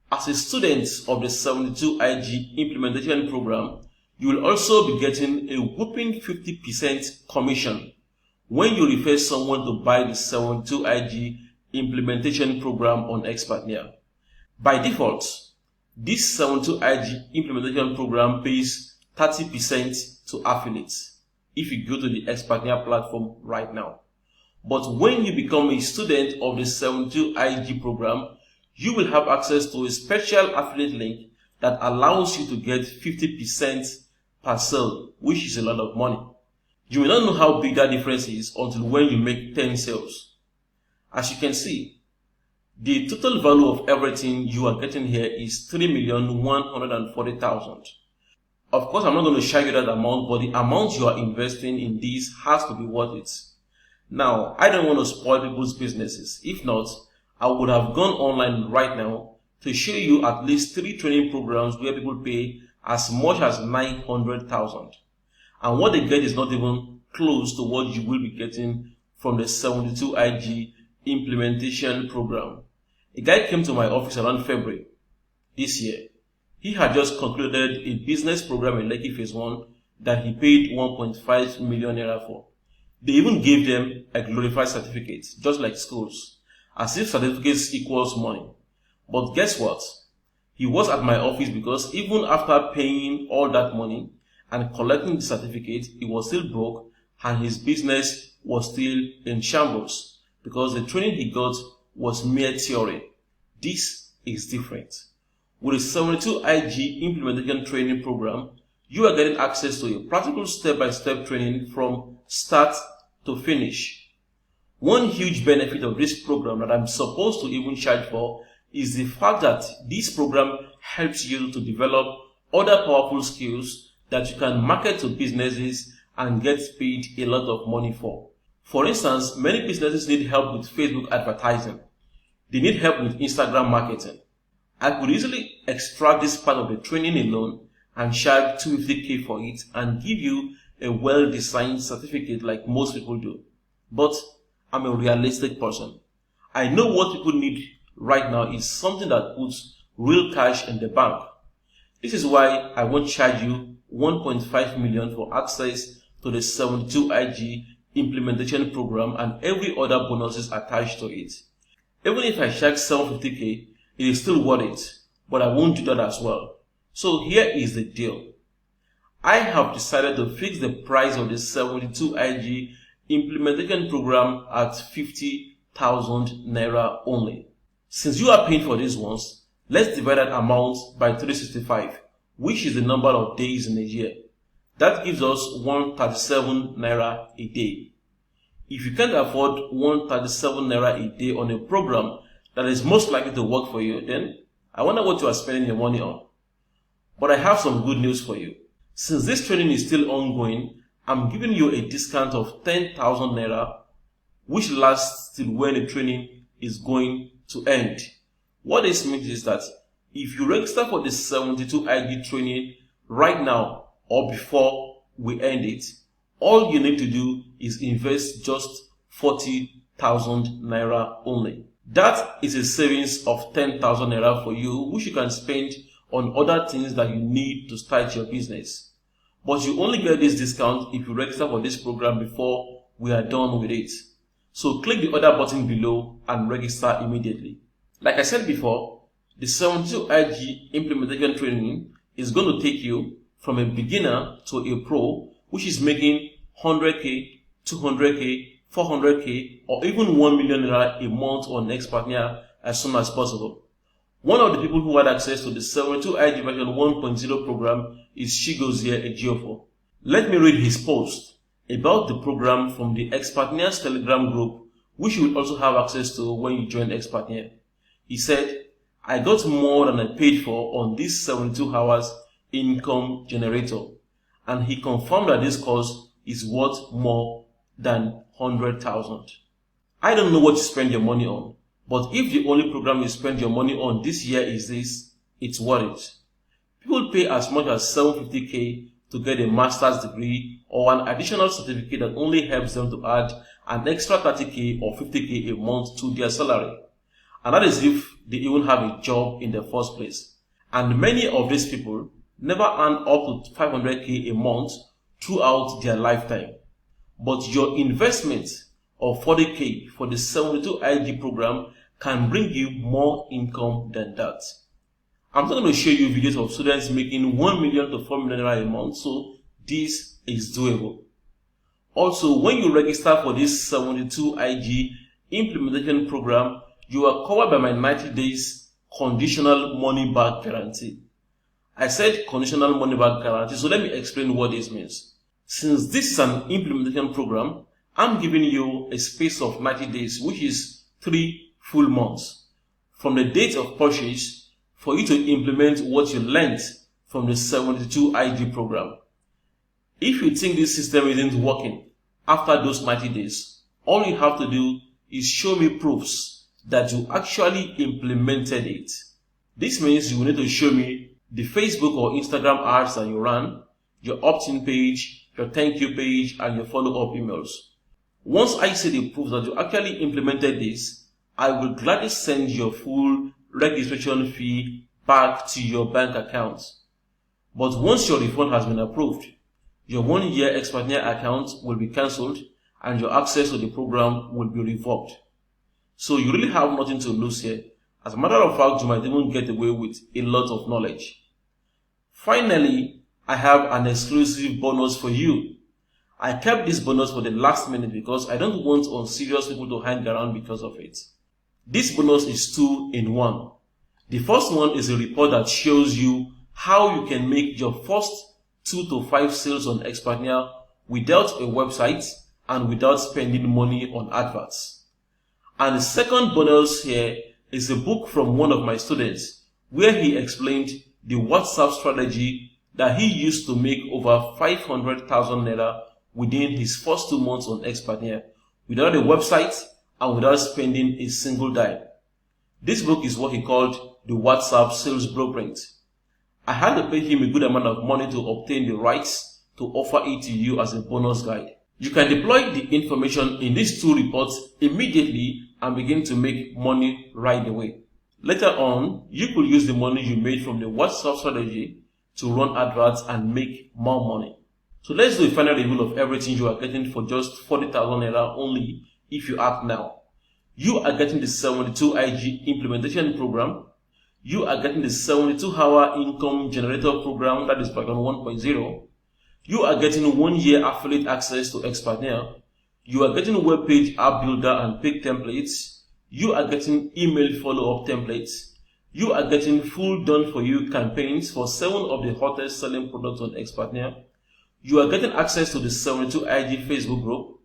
As a student of the 72 IG implementation program, you will also be getting a whopping 50% commission when you refer someone to buy the 72 IG implementation program on Expertnia. By default, this 72 IG implementation program pays 30% to affiliates if you go to the Expertnia platform right now. But when you become a student of the 72 IG program, you will have access to a special affiliate link that allows you to get 50% per sale, which is a lot of money. You may not know how big that difference is until when you make 10 sales. As you can see, the total value of everything you are getting here is 3,140,000. Of course, I'm not going to show you that amount, but the amount you are investing in this has to be worth it. Now, I don't want to spoil people's businesses. If not, I would have gone online right now to show you at least 3 training programs where people pay as much as 900,000. And what they get is not even close to what you will be getting from the 72 IG implementation program. A guy came to my office around February this year. He had just concluded a business program in Lekki Phase 1 that he paid 1.5 million naira for. They even gave them a glorified certificate, just like schools, as if certificates equals money. But guess what? He was at my office because even after paying all that money and collecting the certificate, he was still broke and his business was still in shambles because the training he got was mere theory. This is different. With the 72 IG implementation training program, you are getting access to a practical step-by-step training from start to finish. One huge benefit of this program that I'm supposed to even charge for is the fact that this program helps you to develop other powerful skills that you can market to businesses and get paid a lot of money for. For instance, many businesses need help with Facebook advertising. They need help with Instagram marketing. I could easily extract this part of the training alone and charge 250k for it and give you a well-designed certificate like most people do. But I'm a realistic person. I know what people need right now is something that puts real cash in the bank. This is why I won't charge you 1.5 million for access to the 72 IG implementation program and every other bonuses attached to it. Even if I charge 750k, it is still worth it, but I won't do that as well. So here is the deal. I have decided to fix the price of the 72 IG implementation program at 50,000 naira only. Since you are paying for these ones, let's divide that amount by 365, which is the number of days in a year. That gives us 137 naira a day. If you can't afford 137 naira a day on a program that is most likely to work for you, then I wonder what you are spending your money on. But I have some good news for you. Since this training is still ongoing, I'm giving you a discount of 10,000 naira, which lasts till when the training is going to end. What this means is that if you register for the 72 IG training right now or before we end it, all you need to do is invest just 40,000 naira only. That is a savings of 10,000 naira for you, which you can spend on other things that you need to start your business. But you only get this discount if you register for this program before we are done with it. So click the other button below and register immediately. Like I said before, the 72 IG implementation training is going to take you from a beginner to a pro, which is making 100k, 200k, 400k, or even 1 million naira a month on Xpatnia as soon as possible. One of the people who had access to the 72 IG version 1.0 program is Chigozie Ejiofor. Let me read his post about the program from the Xpatnia's Telegram group, which you will also have access to when you join Xpatnia. He said, I got more than I paid for on this 72 hours income generator, and he confirmed that this course is worth more than 100,000. I don't know what you spend your money on, but if the only program you spend your money on this year is this, it's worth it. People pay as much as 750k to get a master's degree or an additional certificate that only helps them to add an extra 30k or 50k a month to their salary. And that is if they even have a job in the first place. And many of these people never earn up to 500k a month throughout their lifetime. But your investment of 40k for the 72 IG program can bring you more income than that. I'm not going to show you videos of students making 1 million to 4 million a month, so this is doable. Also, when you register for this 72 IG implementation program, you are covered by my 90 days conditional money back guarantee. I said conditional money back guarantee, so let me explain what this means. Since this is an implementation program, I'm giving you a space of 90 days, which is 3 full months, from the date of purchase for you to implement what you learned from the 72 IG program. If you think this system isn't working after those 90 days, all you have to do is show me proofs that you actually implemented it. This means you will need to show me the Facebook or Instagram ads that you ran, your opt-in page, your thank you page, and your follow-up emails. Once I see the proof that you actually implemented this, I will gladly send your full registration fee back to your bank account. But once your refund has been approved, your 1-year Xpatnia account will be cancelled and your access to the program will be revoked. So you really have nothing to lose here. As a matter of fact, you might even get away with a lot of knowledge. Finally, I have an exclusive bonus for you. I kept this bonus for the last minute because I don't want unserious people to hang around because of it. This bonus is 2 in 1. The first one is a report that shows you how you can make your first 2 to 5 sales on Xpatnia without a website and without spending money on adverts. And the second bonus here is a book from one of my students where he explained the WhatsApp strategy that he used to make over 500,000 naira within his first 2 months on Xpatnia without a website and without spending a single dime. This book is what he called the WhatsApp Sales Blueprint. I had to pay him a good amount of money to obtain the rights to offer it to you as a bonus guide. You can deploy the information in these 2 reports immediately and begin to make money right away. Later on, you could use the money you made from the WhatsApp strategy to run adverts and make more money. So let's do a final review of everything you are getting for just 40,000 naira only if you act now. You are getting the 72 IG implementation program. You are getting the 72-hour income generator program, that is version 1.0. You are getting 1 year affiliate access to Expertnaire. You are getting web page app builder and page templates. You are getting email follow-up templates. You are getting full done for you campaigns for 7 of the hottest selling products on Expertnaire. You are getting access to the 72 IG Facebook group.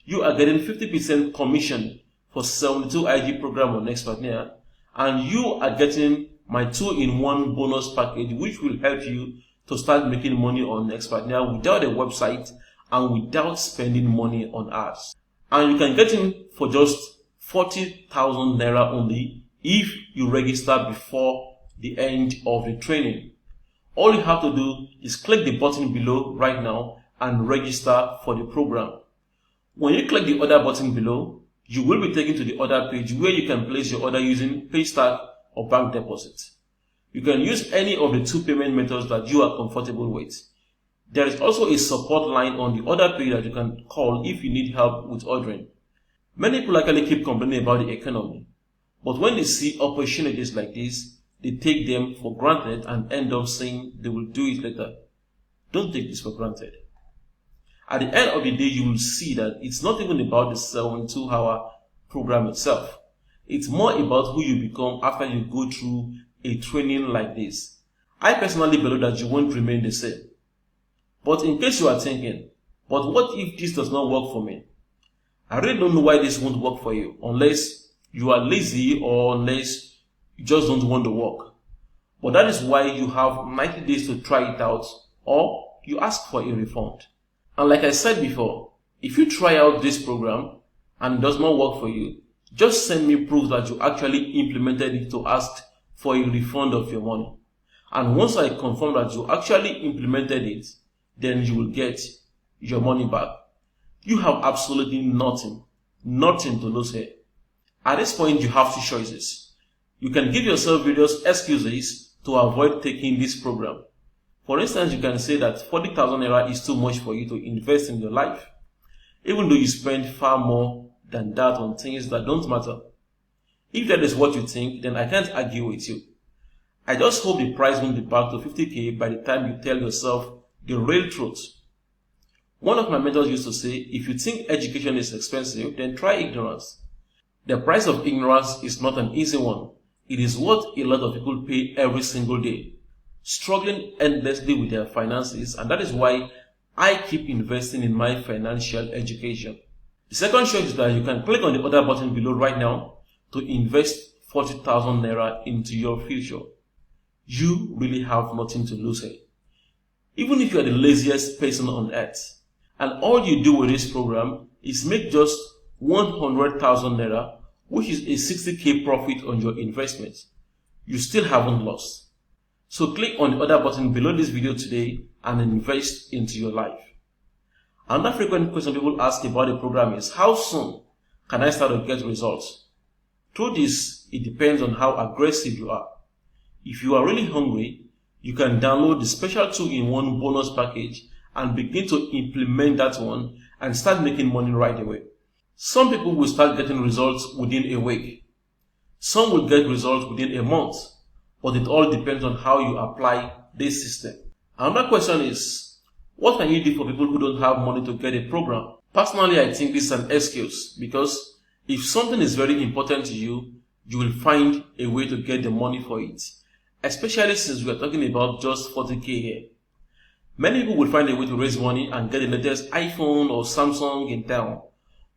You are getting 50% commission for 72 IG program on Expertnaire. And you are getting my 2-in-1 bonus package, which will help you to start making money on Expertnaire without a website and without spending money on ads. And you can get in for just 40,000 Naira only if you register before the end of the training. All you have to do is click the button below right now and register for the program. When you click the order button below, you will be taken to the order page where you can place your order using Paystack or bank deposit. You can use any of the 2 payment methods that you are comfortable with. There is also a support line on the order page that you can call if you need help with ordering. Many people actually keep complaining about the economy, but when they see opportunities like this, they take them for granted and end up saying they will do it later. Don't take this for granted. At the end of the day, you will see that it's not even about the 72-hour program itself. It's more about who you become after you go through a training like this. I personally believe that you won't remain the same. But in case you are thinking, but what if this does not work for me? I really don't know why this won't work for you, unless you are lazy or unless you just don't want to work. But that is why you have 90 days to try it out, or you ask for a refund. And like I said before, if you try out this program and it does not work for you, just send me proof that you actually implemented it to ask for a refund of your money. And once I confirm that you actually implemented it, then you will get your money back. You have absolutely nothing to lose here. At this point, you have 2 choices. You can give yourself various excuses to avoid taking this program. For instance, you can say that 40,000 Naira is too much for you to invest in your life, even though you spend far more than that on things that don't matter. If that is what you think, then I can't argue with you. I just hope the price won't be back to 50k by the time you tell yourself the real truth. One of my mentors used to say, if you think education is expensive, then try ignorance. The price of ignorance is not an easy one. It is what a lot of people pay every single day, struggling endlessly with their finances, and that is why I keep investing in my financial education. The second choice is that you can click on the order button below right now to invest 40,000 Naira into your future. You really have nothing to lose here. Even if you are the laziest person on earth, and all you do with this program is make just 100,000 Naira, which is a 60k profit on your investment, you still haven't lost. So click on the order button below this video today and invest into your life. Another frequent question people ask about the program is, how soon can I start to get results? Through this, it depends on how aggressive you are. If you are really hungry, you can download the special 2-in-1 bonus package and begin to implement that one and start making money right away. Some people will start getting results within a week. Some will get results within a month, but it all depends on how you apply this system. Another question is, what can you do for people who don't have money to get a program? Personally, I think this is an excuse, because if something is very important to you, you will find a way to get the money for it, especially since we are talking about just 40k here. Many people will find a way to raise money and get the latest iPhone or Samsung in town.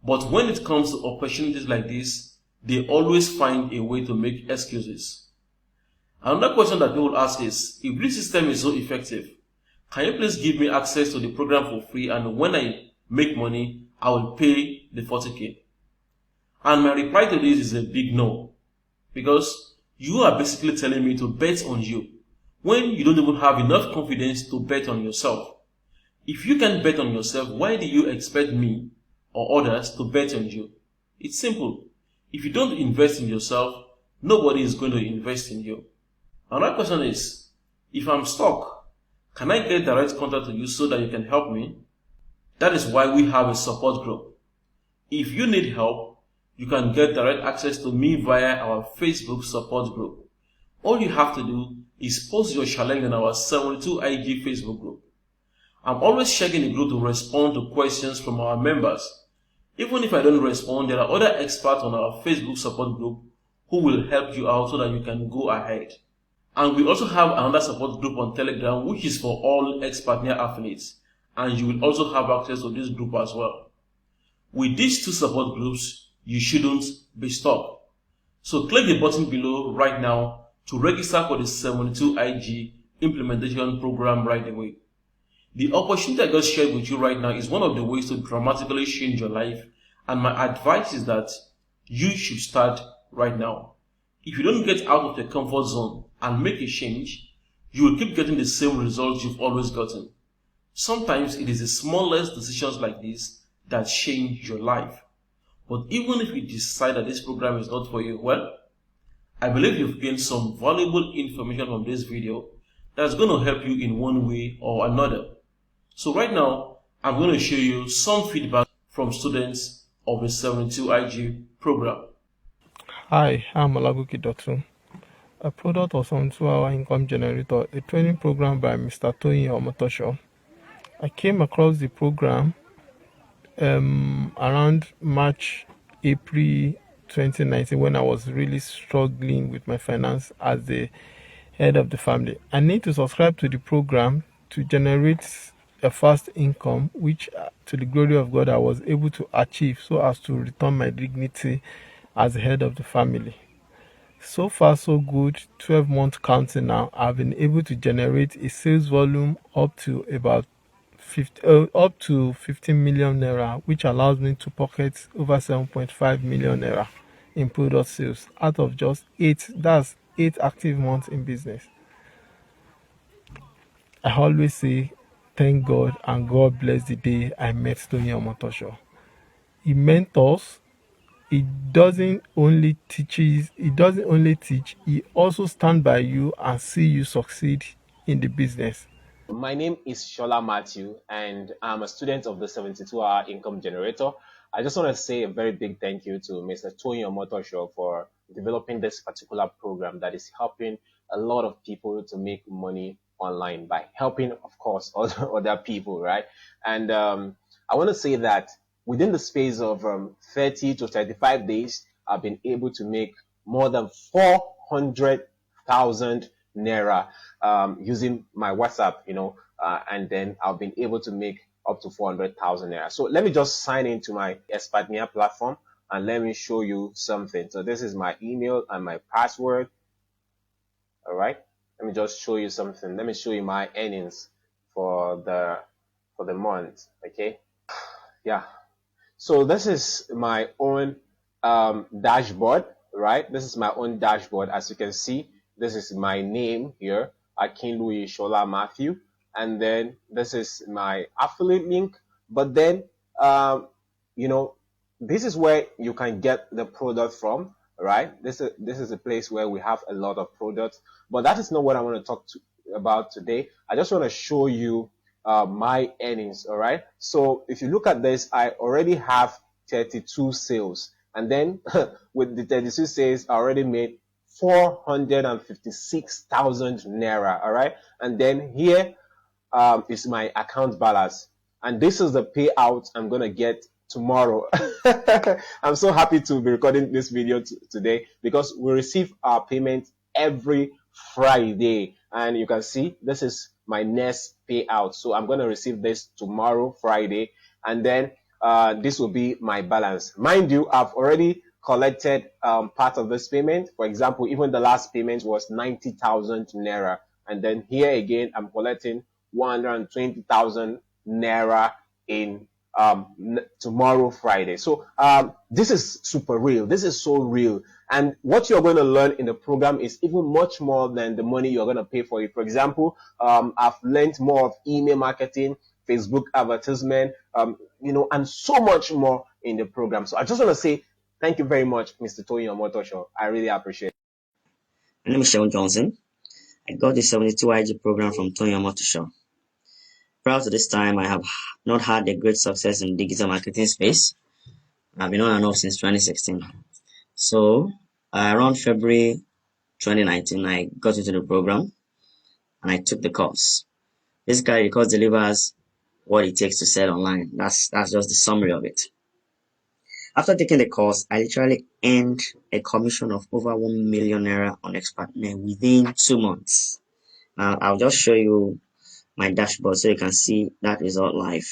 But when it comes to opportunities like this, they always find a way to make excuses. Another question that people ask is, if this system is so effective, can you please give me access to the program for free, and when I make money, I will pay the 40k? And my reply to this is a big no. Because you are basically telling me to bet on you when you don't even have enough confidence to bet on yourself. If you can bet on yourself, why do you expect me or others to bet on you? It's simple. If you don't invest in yourself, nobody is going to invest in you. Another question is, if I'm stuck, can I get direct contact to you so that you can help me? That is why we have a support group. If you need help, you can get direct access to me via our Facebook support group. All you have to do is post your challenge in our 72 IG Facebook group. I'm always checking the group to respond to questions from our members. Even if I don't respond, there are other experts on our Facebook support group who will help you out so that you can go ahead. And we also have another support group on Telegram, which is for all Expertnia affiliates. And you will also have access to this group as well. With these two support groups, you shouldn't be stuck. So click the button below right now to register for the 72IG implementation program right away. The opportunity I just shared with you right now is one of the ways to dramatically change your life, and my advice is that you should start right now. If you don't get out of your comfort zone and make a change, you will keep getting the same results you've always gotten. Sometimes it is the smallest decisions like this that change your life. But even if you decide that this program is not for you, well, I believe you've gained some valuable information from this video that's going to help you in one way or another. So right now, I'm going to show you some feedback from students of the 72IG program. Hi, I'm Olagoke Dotun, a product of 72-hour income generator, a training program by Mr. Toyin Omotosho. I came across the program around March, April 2019 when I was really struggling with my finance as the head of the family. I need to subscribe to the program to generate a fast income, which to the glory of God I was able to achieve so as to return my dignity as the head of the family. So far so good. 12 months counting now, I've been able to generate a sales volume up to about 15 million naira, which allows me to pocket over 7.5 million naira in product sales out of just 8 active months in business. I always say thank God and God bless the day I met Toyin Omotosho. He mentors. He doesn't only teach, he also stand by you and see you succeed in the business. My name is Shola Matthew, and I'm a student of the 72-hour income generator. I just want to say a very big thank you to Mr. Toyin Omotosho for developing this particular program that is helping a lot of people to make money online by helping, of course, other people, right? And I want to say that within the space of 30 to 35 days, I've been able to make more than 400,000 naira using my WhatsApp, and then I've been able to make up to 400,000 naira. So let me just sign into my Expertnia platform and let me show you something. So this is my email and my password. All right. Let me just show you something. Let me show you my earnings for the month. Okay. Yeah. So this is my own dashboard, right? This is my own dashboard. As you can see, this is my name here, Akinluyi Shola Matthew, and then this is my affiliate link. But then, this is where you can get the product from, right? This is a place where we have a lot of products, but that is not what I want to talk about today. I just want to show you my earnings. All right. So if you look at this, I already have 32 sales, and then with the 32 sales, I already made 456,000 naira. All right. And then here is my account balance, and this is the payout I'm gonna get tomorrow. I'm so happy to be recording this video today because we receive our payment every Friday, and you can see this is my next payout. So I'm going to receive this tomorrow, Friday, and then this will be my balance. Mind you, I've already collected part of this payment. For example, even the last payment was 90,000 naira, and then here again I'm collecting 120,000 naira in tomorrow, Friday. So this is super real. This is so real. And what you're going to learn in the program is even much more than the money you're going to pay for it. For example, I've learned more of email marketing, Facebook advertisement, and so much more in the program. So I just want to say thank you very much, Mr. Toyin Omotosho. I really appreciate it. My name is Sean Johnson. I got the 72IG program from Toyin Omotosho. Prior to this time, I have not had a great success in digital marketing space. I've been on and off since 2016. So around February 2019, I got into the program and I took the course. Basically, the course delivers what it takes to sell online. That's just the summary of it. After taking the course, I literally earned a commission of over 1 million naira on Expertnet within 2 months. Now, I'll just show you my dashboard so you can see that result live.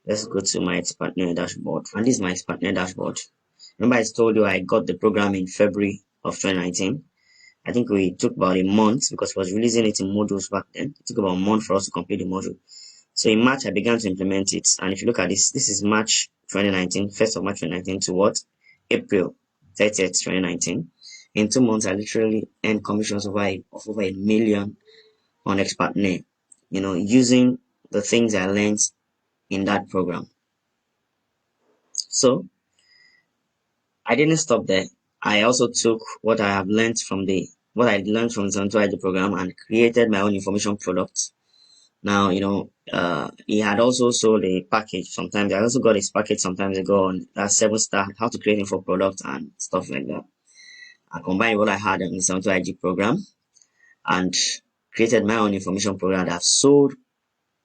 Let's go to my Expertnet dashboard. And this is my Expertnet dashboard. Remember I told you I got the program in February of 2019. I think we took about a month because I was releasing it in modules back then. It took about a month for us to complete the module. So in March, I began to implement it. And if you look at this, this is March 2019, 1st of March 2019 to what? April 30th, 2019. In 2 months, I literally earned commissions of over 1 million on Expertnet, using the things I learned in that program. So I didn't stop there. I also took what I learned from the 72 ID program and created my own information product. Now, he had also sold a package sometimes. I also got his package sometimes ago on that 7-star, how to create info product and stuff like that. I combined what I had in the 72 IG program and created my own information program that I've sold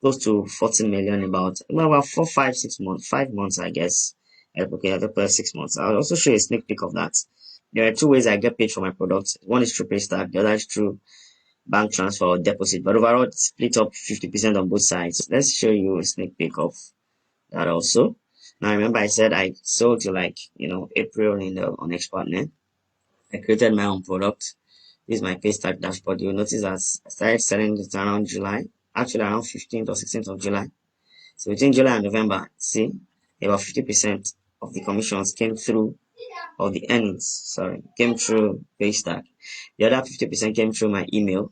close to 40 million about 5 months, I guess. Okay, I 6 months. I'll also show you a sneak peek of that. There are 2 ways I get paid for my products. One is through Paystack, the other is through bank transfer or deposit, but overall it's split up 50% on both sides. Let's show you a sneak peek of that also. Now remember I said I sold to April on Expertnet. I created my own product. This is my Paystack dashboard. You'll notice that I started selling it around July, actually around 15th or 16th of July. So between July and November, see, about 50% of the commissions came through, or the earnings, came through Paystack. The other 50% came through my email,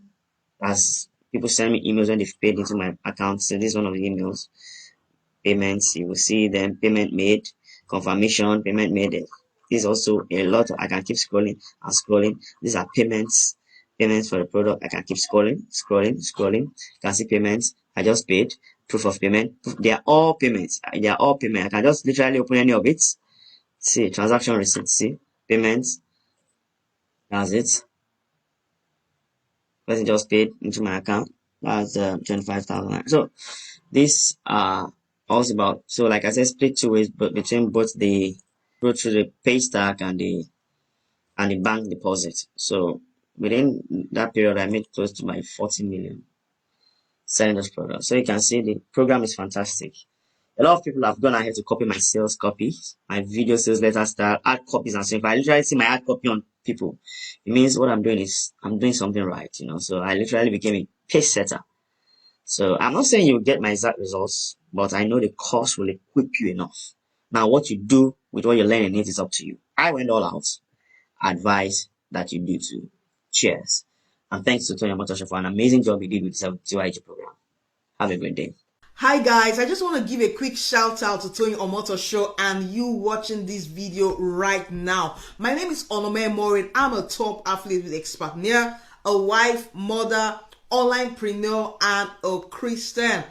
as people send me emails when they've paid into my account. So this is one of the emails. Payments, you will see them, payment made, confirmation, payment made. This is also a lot. I can keep scrolling and scrolling. These are payments for the product. I can keep scrolling. You can see payments. I just paid. Proof of payment. They are all payments. I can just literally open any of it. See, transaction receipt. See, payments. That's it. Person just paid into my account. That's 25,000. So this also about, so like I said, split 2 ways, but between both through the Paystack and the bank deposit. So within that period, I made close to my 40 million selling this product. So you can see the program is fantastic. A lot of people have gone ahead to copy my sales copy, my video sales letter style, ad copies, and so if I literally see my ad copy on people, it means what I'm doing is I'm doing something right, So I literally became a pace setter. So I'm not saying you'll get my exact results, but I know the course will equip you enough. Now, what you do with what you're learning is up to you. I went all out. I advise that you do too. Cheers. And thanks to Tony Omotosho for an amazing job he did with the 72 IG program. Have a great day. Hi guys, I just want to give a quick shout out to Tony Omotosho and you watching this video right now. My name is Onome Morin. I'm a top athlete with Expertnet, a wife, mother, onlinepreneur, and a Christian.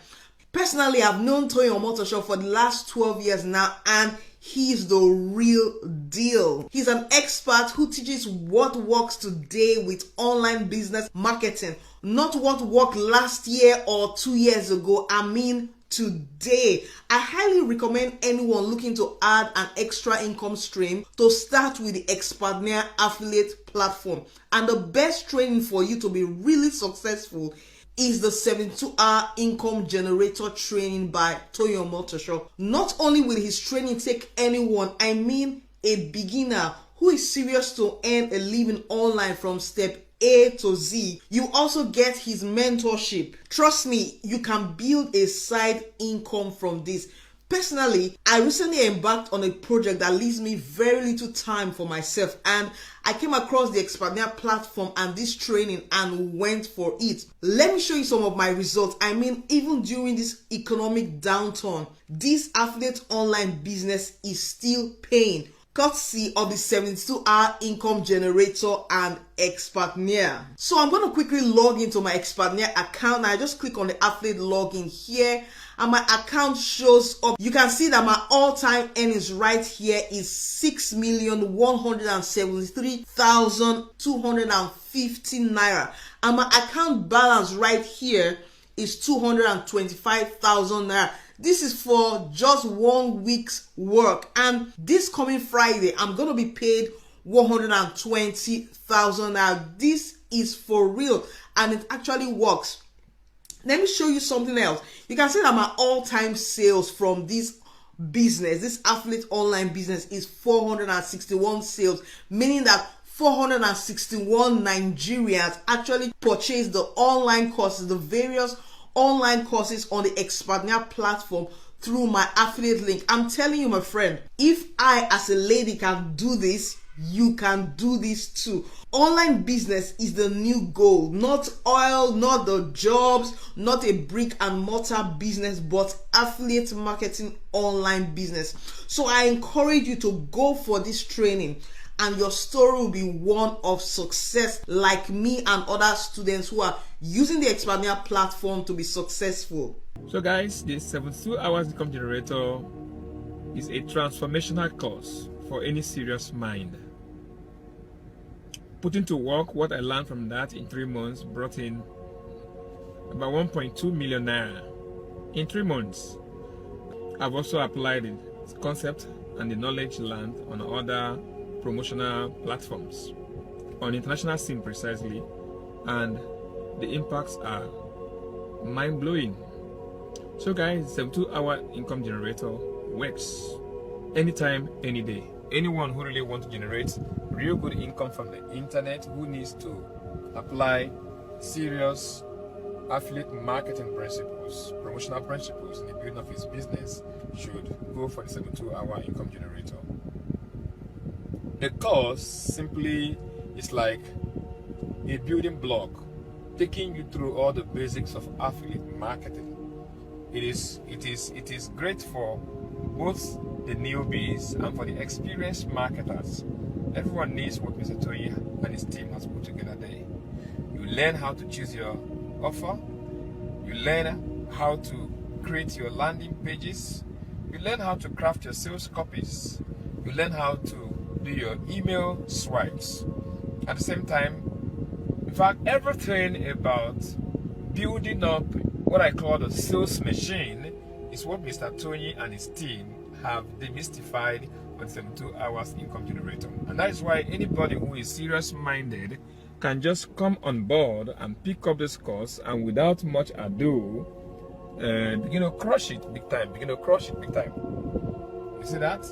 Personally, I've known Tony Omotosho for the last 12 years now, and he's the real deal. He's an expert who teaches what works today with online business marketing, not what worked last year or 2 years ago. I mean today. I highly recommend anyone looking to add an extra income stream to start with the Expertnet affiliate platform. And the best training for you to be really successful is the 72-hour income generator training by Tony Omotosho. Not only will his training take anyone, I mean a beginner who is serious to earn a living online from step A to Z, you also get his mentorship. Trust me, you can build a side income from this. Personally, I recently embarked on a project that leaves me very little time for myself, and I came across the Expertnet platform and this training and went for it. Let me show you some of my results. I mean, even during this economic downturn, this affiliate online business is still paying, courtesy of the 72-hour income generator and Expertnet. So I'm going to quickly log into my Expertnet account. I just click on the affiliate login here and my account shows up. You can see that my all-time earnings right here is 6,173,250 naira, and my account balance right here is 225,000 naira. This is for just 1 week's work, and this coming Friday I'm going to be paid 120,000 naira. This is for real, and it actually works. Let me show you something else. You can see that my all-time sales from this business, this affiliate online business, is 461 sales, meaning that 461 Nigerians actually purchased the online courses, the various online courses on the Expertnia platform through my affiliate link. I'm telling you, my friend, if I as a lady can do this, you can do this too. Online business is the new goal, not oil, not the jobs, not a brick and mortar business, but affiliate marketing online business. So I encourage you to go for this training, and your story will be one of success, like me and other students who are using the Expertnia platform to be successful. So guys, the 72 hours income generator is a transformational course for any serious mind. Putting to work what I learned from that in 3 months brought in about 1.2 million naira in 3 months. I've also applied the concept and the knowledge learned on other promotional platforms, on international scene precisely, and the impacts are mind-blowing. So guys, 72-hour income generator works anytime, any day. Anyone who really wants to generate real good income from the internet, who needs to apply serious affiliate marketing principles, promotional principles in the building of his business, should go for the 72-hour income generator. The course simply is like a building block, taking you through all the basics of affiliate marketing. It is great for both the newbies and for the experienced marketers. Everyone needs what Mr. Toyi and his team has put together there. You learn how to choose your offer. You learn how to create your landing pages. You learn how to craft your sales copies. You learn how to do your email swipes. At the same time, in fact, everything about building up what I call the sales machine is what Mr. Toyi and his team have demystified on 72 hours income generator. And that is why anybody who is serious minded can just come on board and pick up this course, and without much ado begin to crush it big time. You see that?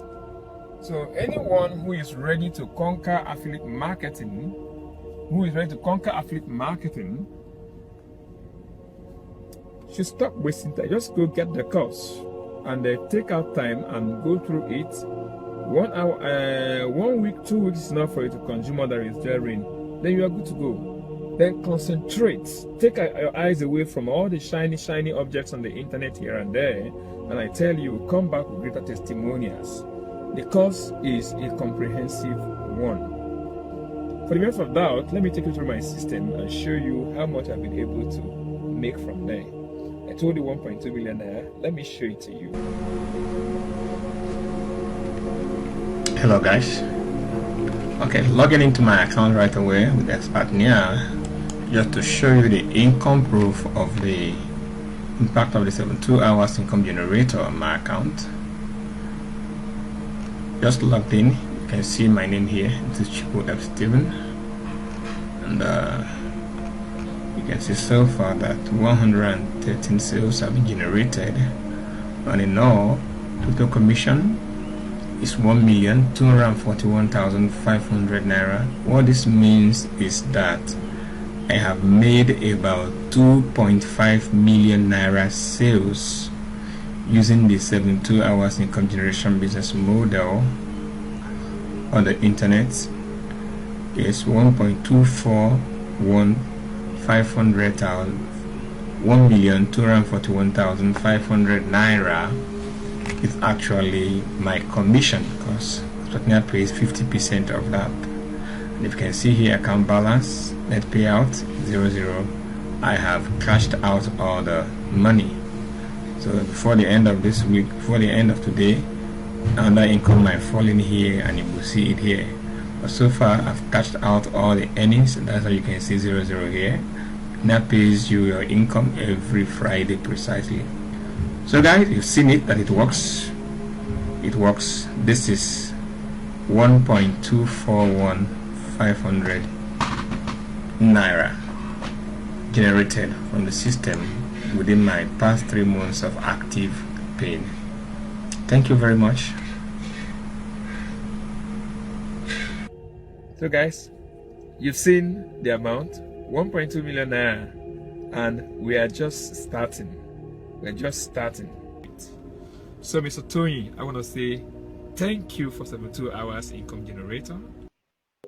So anyone who is ready to conquer affiliate marketing, should stop wasting time. Just go get the course and take out time and go through it. 1 hour, 1 week, 2 weeks is enough for you to consume all that is therein. Then you are good to go. Then concentrate. Take your eyes away from all the shiny objects on the internet here and there, and I tell you, come back with greater testimonials. The course is a comprehensive one. For the benefit of doubt, let me take you through my system and show you how much I've been able to make from there. I told you 1.2 million naira. Let me show it to you. Hello guys. Okay, logging into my account right away with Expertnia, just to show you the income proof of the impact of the 72 hours income generator on my account. Just logged in. You can see my name here. This is Chiku F. Steven, and you can see so far that 113 sales have been generated, and in all, total commission is 1,241,500 naira. What this means is that I have made about 2.5 million naira sales using the 72 hours income generation business model on the internet. It's 1,241,500 naira is actually my commission, because Expertnia pays 50% of that. And if you can see here, account balance, net payout 00. I have cashed out all the money. So before the end of this week, before the end of today, another income might fall in here and you will see it here. But so far I've cashed out all the earnings, and that's why you can see 00 here. You that pays you your income every Friday precisely. So guys, you've seen it, that it works. It works. This is 1.241500 naira generated from the system within my past 3 months of active paying. Thank you very much. So guys, you've seen the amount, 1.2 million naira, and we are just starting. We're just starting. So Mr. Tony, I want to say thank you for 72 hours income generator.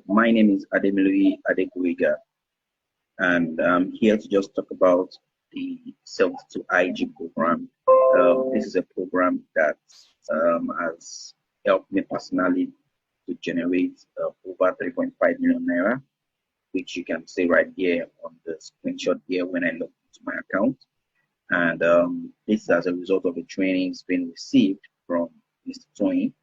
My name is Ademiluyi Adekuiga, and I'm here to just talk about the 72 IG program. This is a program that has helped me personally to generate over 3.5 million naira, which you can see right here on the screenshot here when I log into my account. And this is as a result of the trainings being received from Mr. Tony.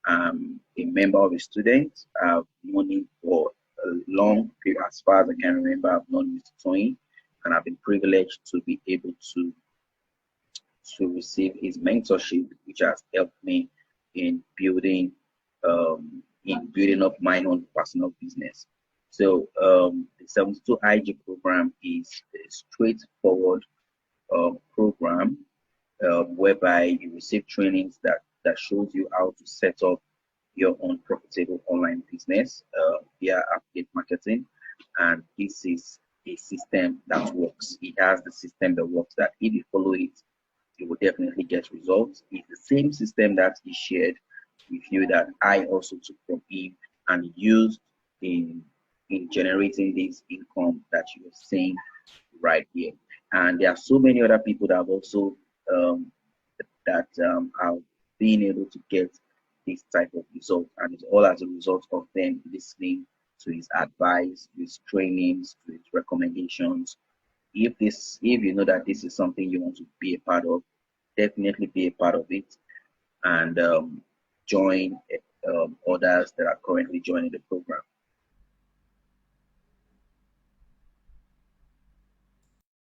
I'm a member of a student. I've known him for a long period, as far as I can remember. I've known Mr. Tony, and I've been privileged to be able to receive his mentorship, which has helped me in building up my own personal business. So the 72 IG program is a straightforward program whereby you receive trainings that shows you how to set up your own profitable online business via affiliate marketing. And this is a system that works. It has the system that works, that if you follow it, you will definitely get results. It's the same system that he shared with you that I also took from him and used in generating this income that you are seeing right here. And there are so many other people that have also have been able to get this type of result, and it's all as a result of them listening to his advice, his trainings, to his recommendations. If you know that this is something you want to be a part of, definitely be a part of it, and join others that are currently joining the program.